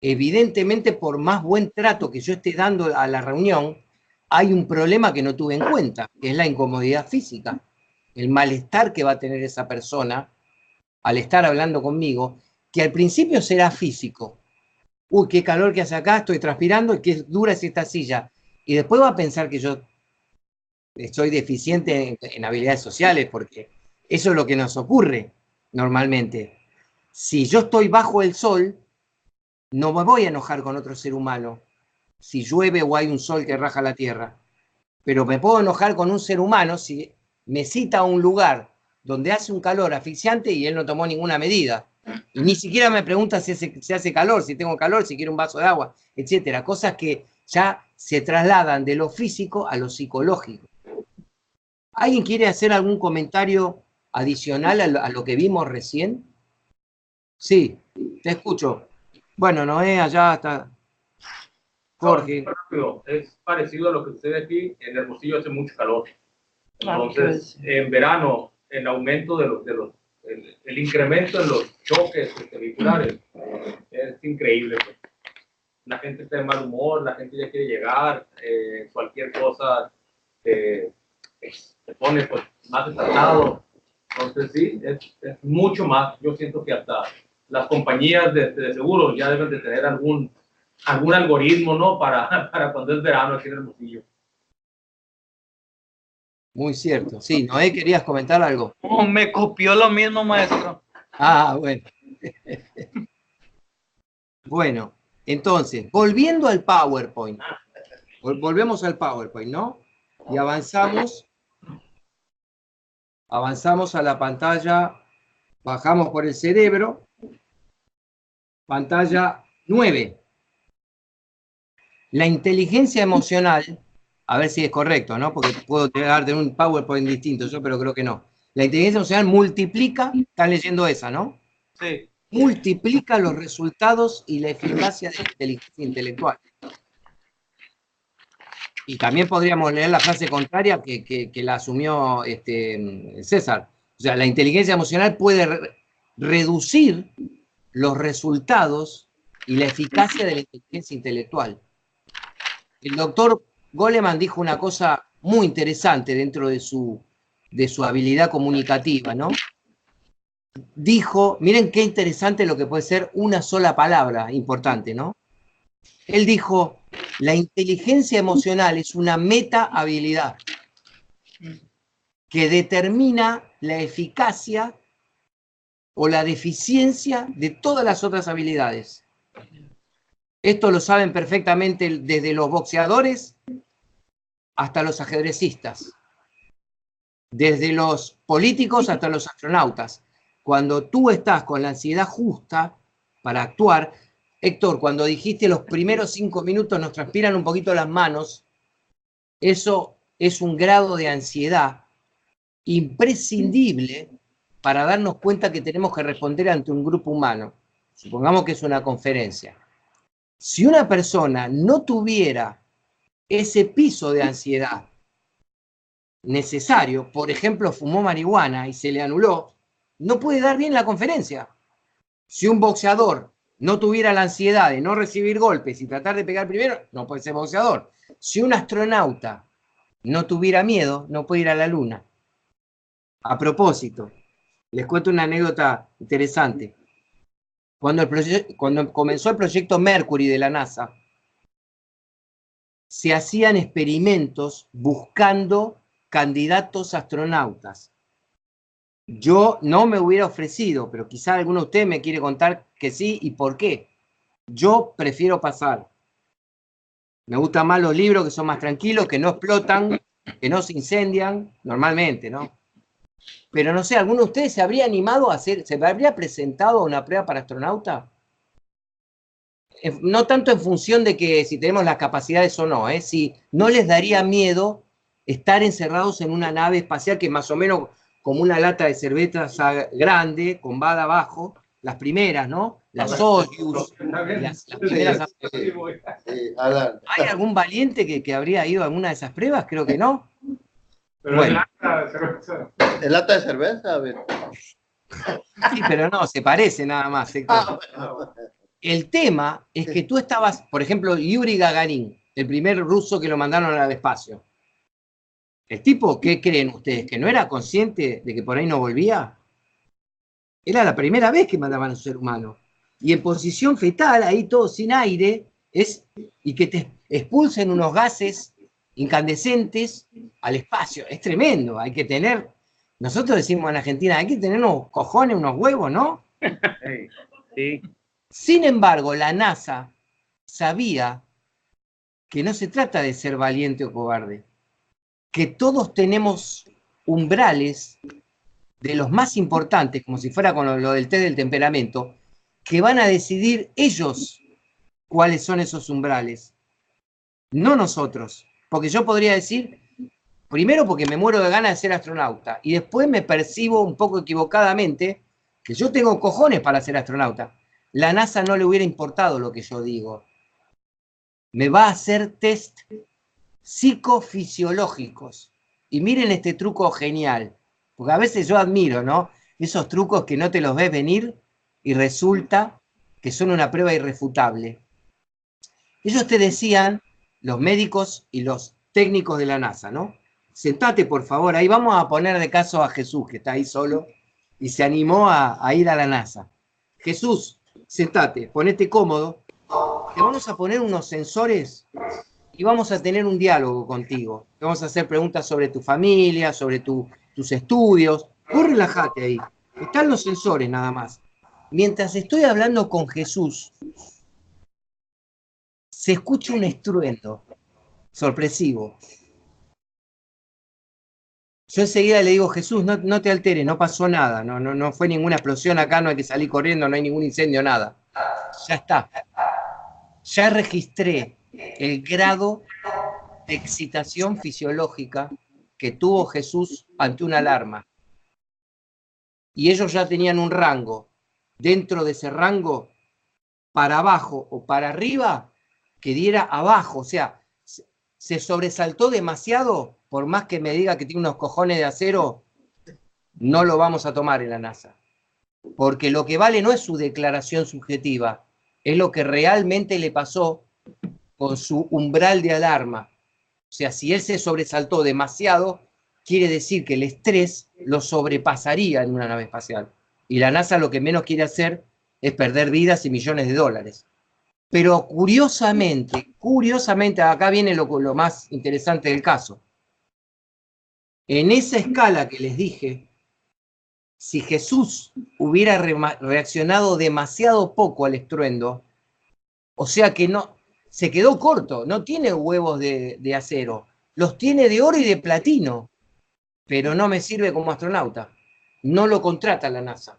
evidentemente por más buen trato que yo esté dando a la reunión, hay un problema que no tuve en cuenta, que es la incomodidad física, el malestar que va a tener esa persona al estar hablando conmigo, que al principio será físico. Uy, qué calor que hace acá, estoy transpirando y qué dura es esta silla. Y después va a pensar que yo soy deficiente en habilidades sociales, porque eso es lo que nos ocurre normalmente. Si yo estoy bajo el sol, no me voy a enojar con otro ser humano si llueve o hay un sol que raja la tierra. Pero me puedo enojar con un ser humano si me cita a un lugar donde hace un calor asfixiante y él no tomó ninguna medida. Y ni siquiera me pregunta si hace calor, si tengo calor, si quiero un vaso de agua, etcétera. Cosas que ya se trasladan de lo físico a lo psicológico. ¿Alguien quiere hacer algún comentario adicional a lo que vimos recién? Sí, te escucho. Bueno, Noé, allá está Jorge. Rápido, es parecido a lo que sucede aquí. En Hermosillo hace mucho calor. Claro, Entonces, en verano, el aumento el incremento en los choques vehiculares es increíble. Pues. La gente está de mal humor, la gente ya quiere llegar, cualquier cosa se pone pues, más estresado. Entonces, sí, es mucho más. Yo siento que hasta las compañías de seguros ya deben de tener algún algoritmo, ¿no? Para cuando es verano aquí en Hermosillo. Muy cierto. Sí, Noé, ¿querías comentar algo? Oh, me copió lo mismo, maestro. Ah, bueno. Bueno, entonces, volviendo al PowerPoint. Volvemos al PowerPoint, ¿no? Y avanzamos a la pantalla, bajamos por el cerebro, pantalla 9. La inteligencia emocional, a ver si es correcto, ¿no? Porque puedo darte un PowerPoint distinto, yo, pero creo que no. La inteligencia emocional multiplica, están leyendo esa, ¿no? Sí. Multiplica los resultados y la eficacia de la inteligencia intelectual. Y también podríamos leer la frase contraria que la asumió César. O sea, la inteligencia emocional puede reducir los resultados y la eficacia de la inteligencia intelectual. El doctor Goleman dijo una cosa muy interesante dentro de su habilidad comunicativa, ¿no? Dijo, miren qué interesante lo que puede ser una sola palabra importante, ¿no? Él dijo, la inteligencia emocional es una meta habilidad que determina la eficacia o la deficiencia de todas las otras habilidades. Esto lo saben perfectamente desde los boxeadores hasta los ajedrecistas, desde los políticos hasta los astronautas. Cuando tú estás con la ansiedad justa para actuar, Héctor, cuando dijiste los primeros 5 minutos nos transpiran un poquito las manos, eso es un grado de ansiedad imprescindible para darnos cuenta que tenemos que responder ante un grupo humano. supongamos que es una conferencia, si una persona no tuviera ese piso de ansiedad necesario, por ejemplo, fumó marihuana y se le anuló, no puede dar bien la conferencia. Si un boxeador no tuviera la ansiedad de no recibir golpes y tratar de pegar primero, no puede ser boxeador. Si un astronauta no tuviera miedo, no puede ir a la luna. A propósito, les cuento una anécdota interesante. Cuando comenzó el proyecto Mercury de la NASA, se hacían experimentos buscando candidatos astronautas. Yo no me hubiera ofrecido, pero quizá alguno de ustedes me quiere contar que sí y por qué. Yo prefiero pasar. Me gustan más los libros que son más tranquilos, que no explotan, que no se incendian, normalmente, ¿no? Pero no sé, ¿alguno de ustedes se habría animado a hacer, se habría presentado a una prueba para astronauta? No tanto en función de que si tenemos las capacidades o no, si no les daría miedo estar encerrados en una nave espacial que es más o menos como una lata de cerveza grande, con bada abajo, las primeras, ¿no? Las Soyuz, las primeras. ¿Hay algún valiente que habría ido a alguna de esas pruebas? Creo que no. Pero bueno. ¿El lata de cerveza? A ver. Sí, pero no, se parece nada más. Bueno. El tema es que tú estabas, por ejemplo, Yuri Gagarin, el primer ruso que lo mandaron al espacio. El tipo, ¿qué creen ustedes? ¿Que no era consciente de que por ahí no volvía? Era la primera vez que mandaban a un ser humano. Y en posición fetal, ahí todo sin aire, y que te expulsen unos gases incandescentes al espacio. Es tremendo, hay que tener, nosotros decimos en Argentina, hay que tener unos cojones, unos huevos, ¿no? Sí. Sin embargo, la NASA sabía que no se trata de ser valiente o cobarde, que todos tenemos umbrales de los más importantes, como si fuera con lo del test del temperamento, que van a decidir ellos cuáles son esos umbrales, no nosotros. Porque yo podría decir, primero porque me muero de ganas de ser astronauta, y después me percibo un poco equivocadamente que yo tengo cojones para ser astronauta. La NASA no le hubiera importado lo que yo digo. Me va a hacer test psicofisiológicos. Y miren este truco genial, porque a veces yo admiro, ¿no? Esos trucos que no te los ves venir y resulta que son una prueba irrefutable. Ellos te decían, los médicos y los técnicos de la NASA, ¿no? Sentate, por favor, ahí vamos a poner de caso a Jesús, que está ahí solo, y se animó a ir a la NASA. Jesús, sentate, ponete cómodo, te vamos a poner unos sensores y vamos a tener un diálogo contigo. Te vamos a hacer preguntas sobre tu familia, sobre tus estudios. Vos relajate ahí. Están los sensores nada más. Mientras estoy hablando con Jesús, se escucha un estruendo sorpresivo. Yo enseguida le digo, Jesús, no te alteres, no pasó nada, no fue ninguna explosión acá, no hay que salir corriendo, no hay ningún incendio, nada. Ya está. Ya registré el grado de excitación fisiológica que tuvo Jesús ante una alarma. Y ellos ya tenían un rango. Dentro de ese rango, para abajo o para arriba, que diera abajo. O sea, se sobresaltó demasiado, por más que me diga que tiene unos cojones de acero, no lo vamos a tomar en la NASA. Porque lo que vale no es su declaración subjetiva, es lo que realmente le pasó con su umbral de alarma. O sea, si él se sobresaltó demasiado, quiere decir que el estrés lo sobrepasaría en una nave espacial. Y la NASA lo que menos quiere hacer es perder vidas y millones de dólares. Pero curiosamente, acá viene lo más interesante del caso. En esa escala que les dije, si Jesús hubiera reaccionado demasiado poco al estruendo, o sea que no, se quedó corto, no tiene huevos de acero, los tiene de oro y de platino, pero no me sirve como astronauta, no lo contrata la NASA.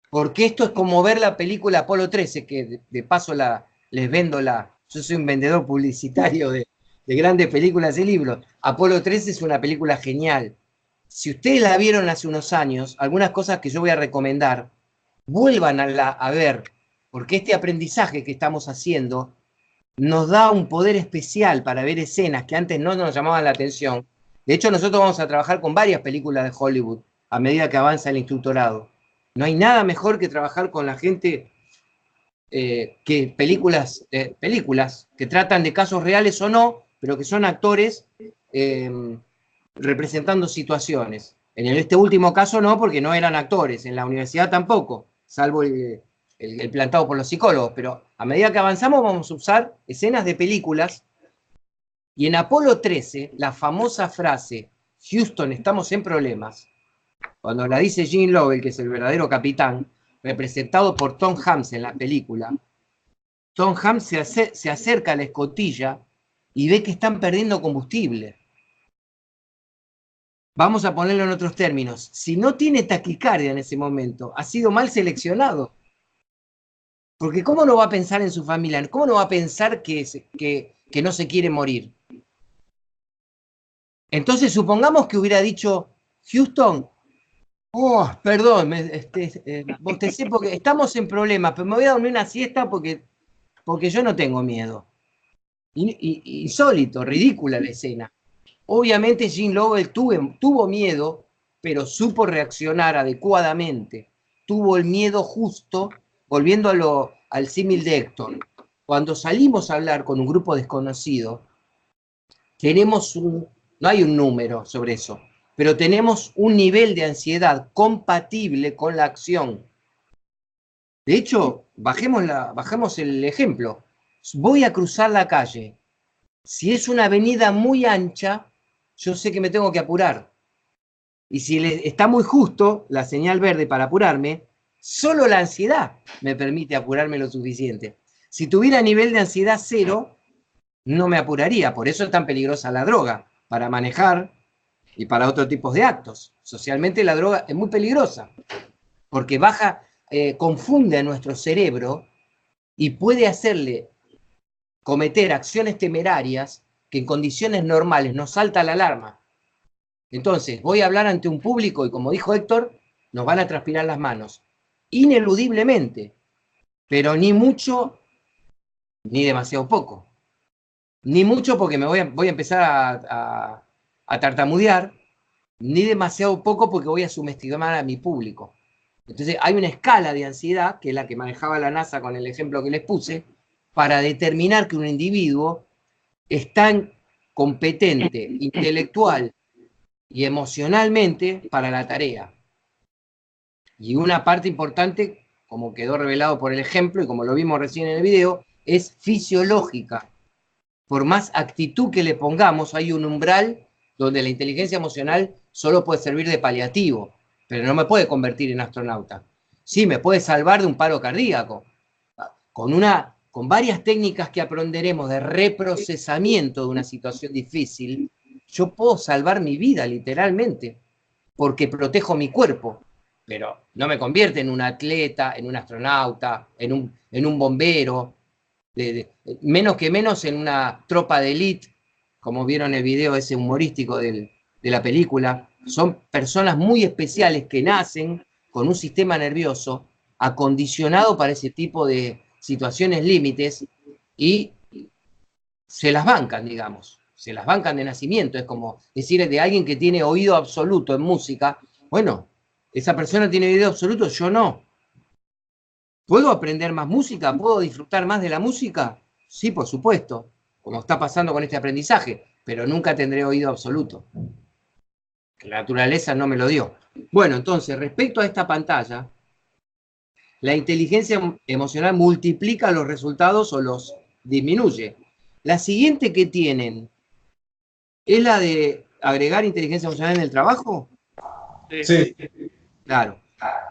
Porque esto es como ver la película Apolo 13, que de paso les vendo yo soy un vendedor publicitario de grandes películas y libros. Apolo 13 es una película genial. Si ustedes la vieron hace unos años, algunas cosas que yo voy a recomendar vuelvan a ver, porque este aprendizaje que estamos haciendo nos da un poder especial para ver escenas que antes no nos llamaban la atención. De hecho, nosotros vamos a trabajar con varias películas de Hollywood a medida que avanza el instructorado. No hay nada mejor que trabajar con la gente que películas que tratan de casos reales o no, pero que son actores representando situaciones. En este último caso no, porque no eran actores, en la universidad tampoco, salvo el plantado por los psicólogos, pero a medida que avanzamos vamos a usar escenas de películas, y en Apolo 13, la famosa frase, Houston, estamos en problemas, cuando la dice Gene Lovell, que es el verdadero capitán, representado por Tom Hanks en la película, Tom Hanks se acerca a la escotilla y ve que están perdiendo combustible. Vamos a ponerlo en otros términos. Si no tiene taquicardia en ese momento, ha sido mal seleccionado. Porque ¿cómo no va a pensar en su familia? ¿Cómo no va a pensar que no se quiere morir? Entonces, supongamos que hubiera dicho, Houston, oh, perdón, bostecé porque estamos en problemas, pero me voy a dormir una siesta porque yo no tengo miedo. Insólito, ridícula la escena. Obviamente Gene Lovell tuvo miedo, pero supo reaccionar adecuadamente. Tuvo el miedo justo, volviendo al símil de Héctor. Cuando salimos a hablar con un grupo desconocido, no hay un número sobre eso, pero tenemos un nivel de ansiedad compatible con la acción. De hecho, bajemos el ejemplo. Voy a cruzar la calle. Si es una avenida muy ancha, yo sé que me tengo que apurar. Y si está muy justo la señal verde para apurarme, solo la ansiedad me permite apurarme lo suficiente. Si tuviera nivel de ansiedad 0, no me apuraría. Por eso es tan peligrosa la droga, para manejar y para otros tipos de actos. Socialmente la droga es muy peligrosa, porque confunde a nuestro cerebro y puede hacerle cometer acciones temerarias que en condiciones normales nos salta la alarma. Entonces, voy a hablar ante un público y como dijo Héctor, nos van a transpirar las manos. Ineludiblemente, pero ni mucho, ni demasiado poco. Ni mucho porque me voy a empezar a tartamudear, ni demasiado poco porque voy a subestimar a mi público. Entonces, hay una escala de ansiedad, que es la que manejaba la NASA con el ejemplo que les puse, para determinar que un individuo es tan competente, intelectual y emocionalmente para la tarea. Y una parte importante, como quedó revelado por el ejemplo y como lo vimos recién en el video, es fisiológica. Por más actitud que le pongamos, hay un umbral donde la inteligencia emocional solo puede servir de paliativo, pero no me puede convertir en astronauta. Sí, me puede salvar de un paro cardíaco. Con varias técnicas que aprenderemos de reprocesamiento de una situación difícil, yo puedo salvar mi vida literalmente, porque protejo mi cuerpo, pero no me convierte en un atleta, en un astronauta, en un bombero, menos que menos en una tropa de élite, como vieron el video ese humorístico de la película. Son personas muy especiales que nacen con un sistema nervioso acondicionado para ese tipo de situaciones límites y se las bancan, digamos, se las bancan de nacimiento. Es como decir de alguien que tiene oído absoluto en música, bueno, esa persona tiene oído absoluto, yo no. ¿Puedo aprender más música? ¿Puedo disfrutar más de la música? Sí, por supuesto, como está pasando con este aprendizaje, pero nunca tendré oído absoluto. Que la naturaleza no me lo dio. Bueno, entonces, respecto a esta pantalla, la inteligencia emocional multiplica los resultados o los disminuye. La siguiente que tienen es la de agregar inteligencia emocional en el trabajo. Sí. Claro.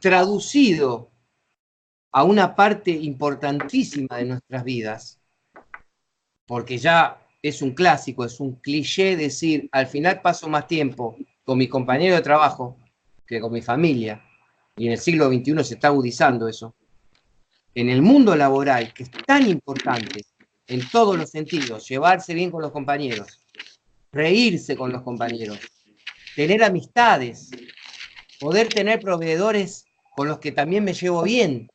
Traducido a una parte importantísima de nuestras vidas, porque ya es un clásico, es un cliché decir, al final paso más tiempo con mi compañero de trabajo que con mi familia, y en el siglo XXI se está agudizando eso. En el mundo laboral, que es tan importante en todos los sentidos, llevarse bien con los compañeros, reírse con los compañeros, tener amistades, poder tener proveedores con los que también me llevo bien,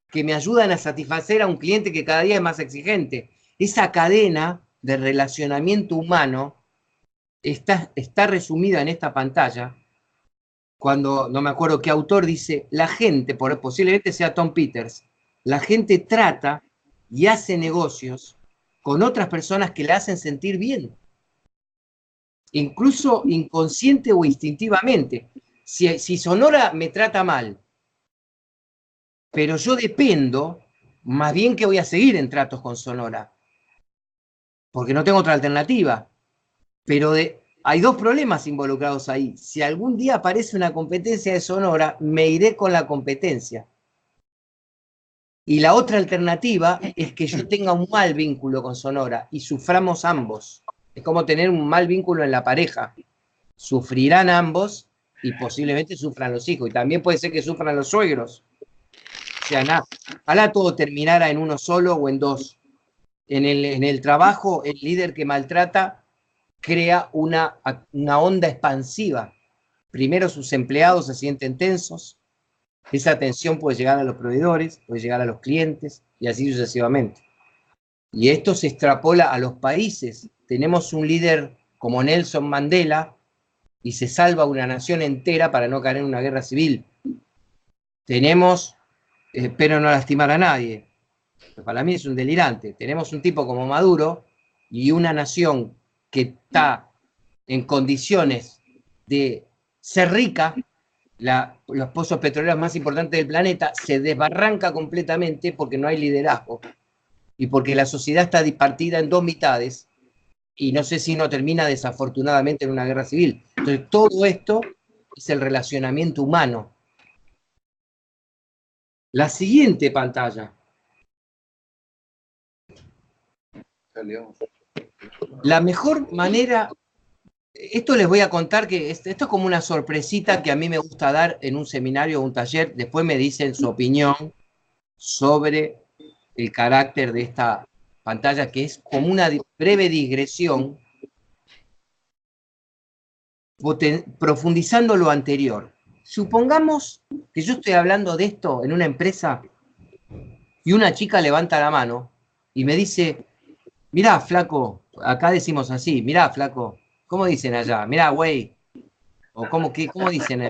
que me ayudan a satisfacer a un cliente que cada día es más exigente. Esa cadena de relacionamiento humano está resumida en esta pantalla, cuando, no me acuerdo qué autor dice, la gente, posiblemente sea Tom Peters, la gente trata y hace negocios con otras personas que la hacen sentir bien, incluso inconsciente o instintivamente. Si Sonora me trata mal, pero yo dependo, más bien que voy a seguir en tratos con Sonora, porque no tengo otra alternativa. Pero hay dos problemas involucrados ahí. Si algún día aparece una competencia de Sonora, me iré con la competencia. Y la otra alternativa es que yo tenga un mal vínculo con Sonora y suframos ambos. Es como tener un mal vínculo en la pareja. Sufrirán ambos y posiblemente sufran los hijos. Y también puede ser que sufran los suegros. O sea, nada. Ojalá todo terminara en uno solo o en dos. En el trabajo, el líder que maltrata crea una onda expansiva. Primero sus empleados se sienten tensos, esa tensión puede llegar a los proveedores, puede llegar a los clientes y así sucesivamente. Y esto se extrapola a los países. Tenemos un líder como Nelson Mandela y se salva una nación entera para no caer en una guerra civil. Tenemos, espero no lastimar a nadie, para mí es un delirante, tenemos un tipo como Maduro y una nación que está en condiciones de ser rica, los pozos petroleros más importantes del planeta, se desbarranca completamente porque no hay liderazgo y porque la sociedad está partida en dos mitades y no sé si no termina desafortunadamente en una guerra civil. Entonces todo esto es el relacionamiento humano. La siguiente pantalla. La mejor manera, esto les voy a contar que esto es como una sorpresita que a mí me gusta dar en un seminario o un taller, después me dicen su opinión sobre el carácter de esta pantalla, que es como una breve digresión profundizando lo anterior. Supongamos que yo estoy hablando de esto en una empresa y una chica levanta la mano y me dice, mirá, flaco, acá decimos así, mirá, flaco, ¿cómo dicen allá? Mirá, güey. O ¿cómo dicen?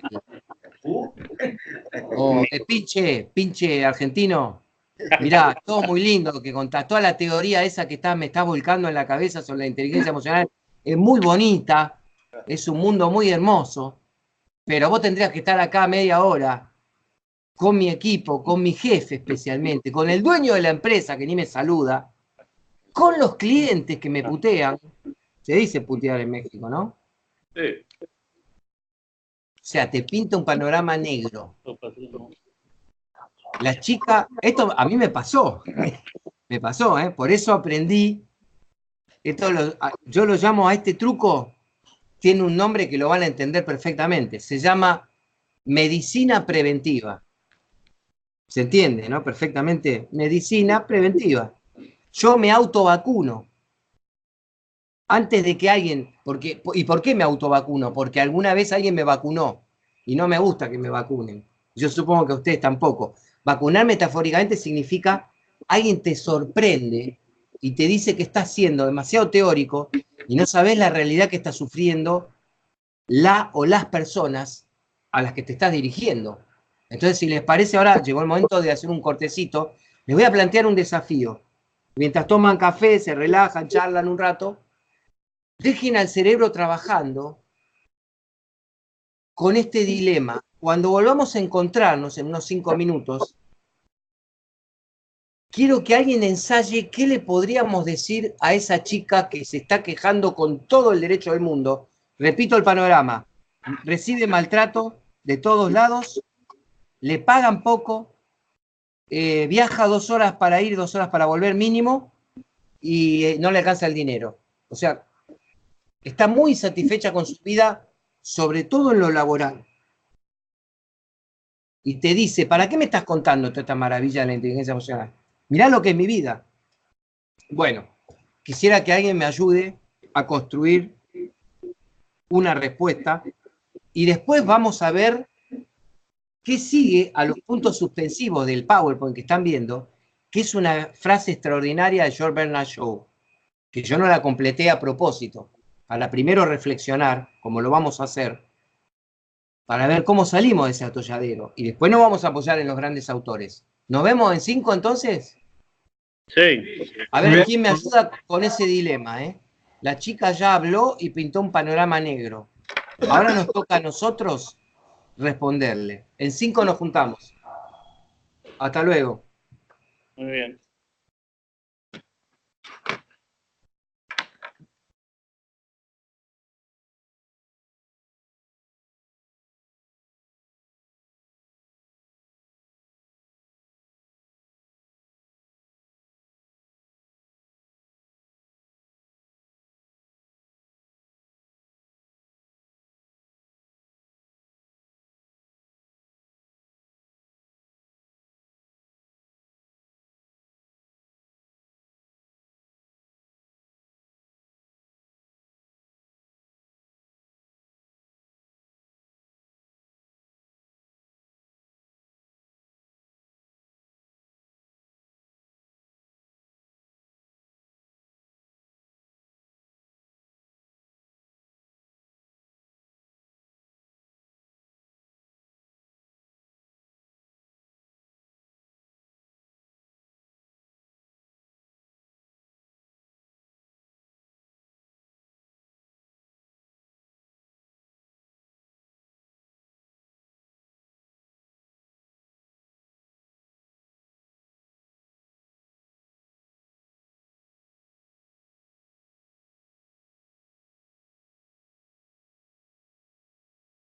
O pinche argentino. Mirá, todo muy lindo que contás. Toda la teoría esa que me está volcando en la cabeza sobre la inteligencia emocional es muy bonita. Es un mundo muy hermoso. Pero vos tendrías que estar acá media hora con mi equipo, con mi jefe especialmente, con el dueño de la empresa que ni me saluda, con los clientes que me putean. Se dice putear en México, ¿no? Sí. O sea, te pinta un panorama negro. La chica, esto a mí me pasó, por eso aprendí, yo lo llamo a este truco, tiene un nombre que lo van a entender perfectamente, se llama medicina preventiva. ¿Se entiende, no? Perfectamente, medicina preventiva. Yo me autovacuno. Antes de que alguien, ¿y por qué me autovacuno? Porque alguna vez alguien me vacunó y no me gusta que me vacunen. Yo supongo que a ustedes tampoco. Vacunar metafóricamente significa alguien te sorprende y te dice que estás siendo demasiado teórico y no sabes la realidad que está sufriendo la o las personas a las que te estás dirigiendo. Entonces, si les parece, ahora llegó el momento de hacer un cortecito. Les voy a plantear un desafío. Mientras toman café, se relajan, charlan un rato, dejen al cerebro trabajando con este dilema. Cuando volvamos a encontrarnos en unos 5 minutos, quiero que alguien ensaye qué le podríamos decir a esa chica que se está quejando con todo el derecho del mundo. Repito el panorama. Recibe maltrato de todos lados, le pagan poco, viaja 2 horas para ir, 2 horas para volver mínimo, y no le alcanza el dinero. O sea, está muy satisfecha con su vida, sobre todo en lo laboral. Y te dice, ¿para qué me estás contando toda esta maravilla de la inteligencia emocional? Mirá lo que es mi vida. Bueno, quisiera que alguien me ayude a construir una respuesta y después vamos a ver ¿Qué sigue a los puntos suspensivos del PowerPoint que están viendo? Que es una frase extraordinaria de George Bernard Shaw, que yo no la completé a propósito, para primero reflexionar, como lo vamos a hacer, para ver cómo salimos de ese atolladero. Y después nos vamos a apoyar en los grandes autores. ¿Nos vemos en 5 entonces? Sí. A ver, ¿quién me ayuda con ese dilema? La chica ya habló y pintó un panorama negro. Ahora nos toca a nosotros responderle. En 5 nos juntamos. Hasta luego. Muy bien.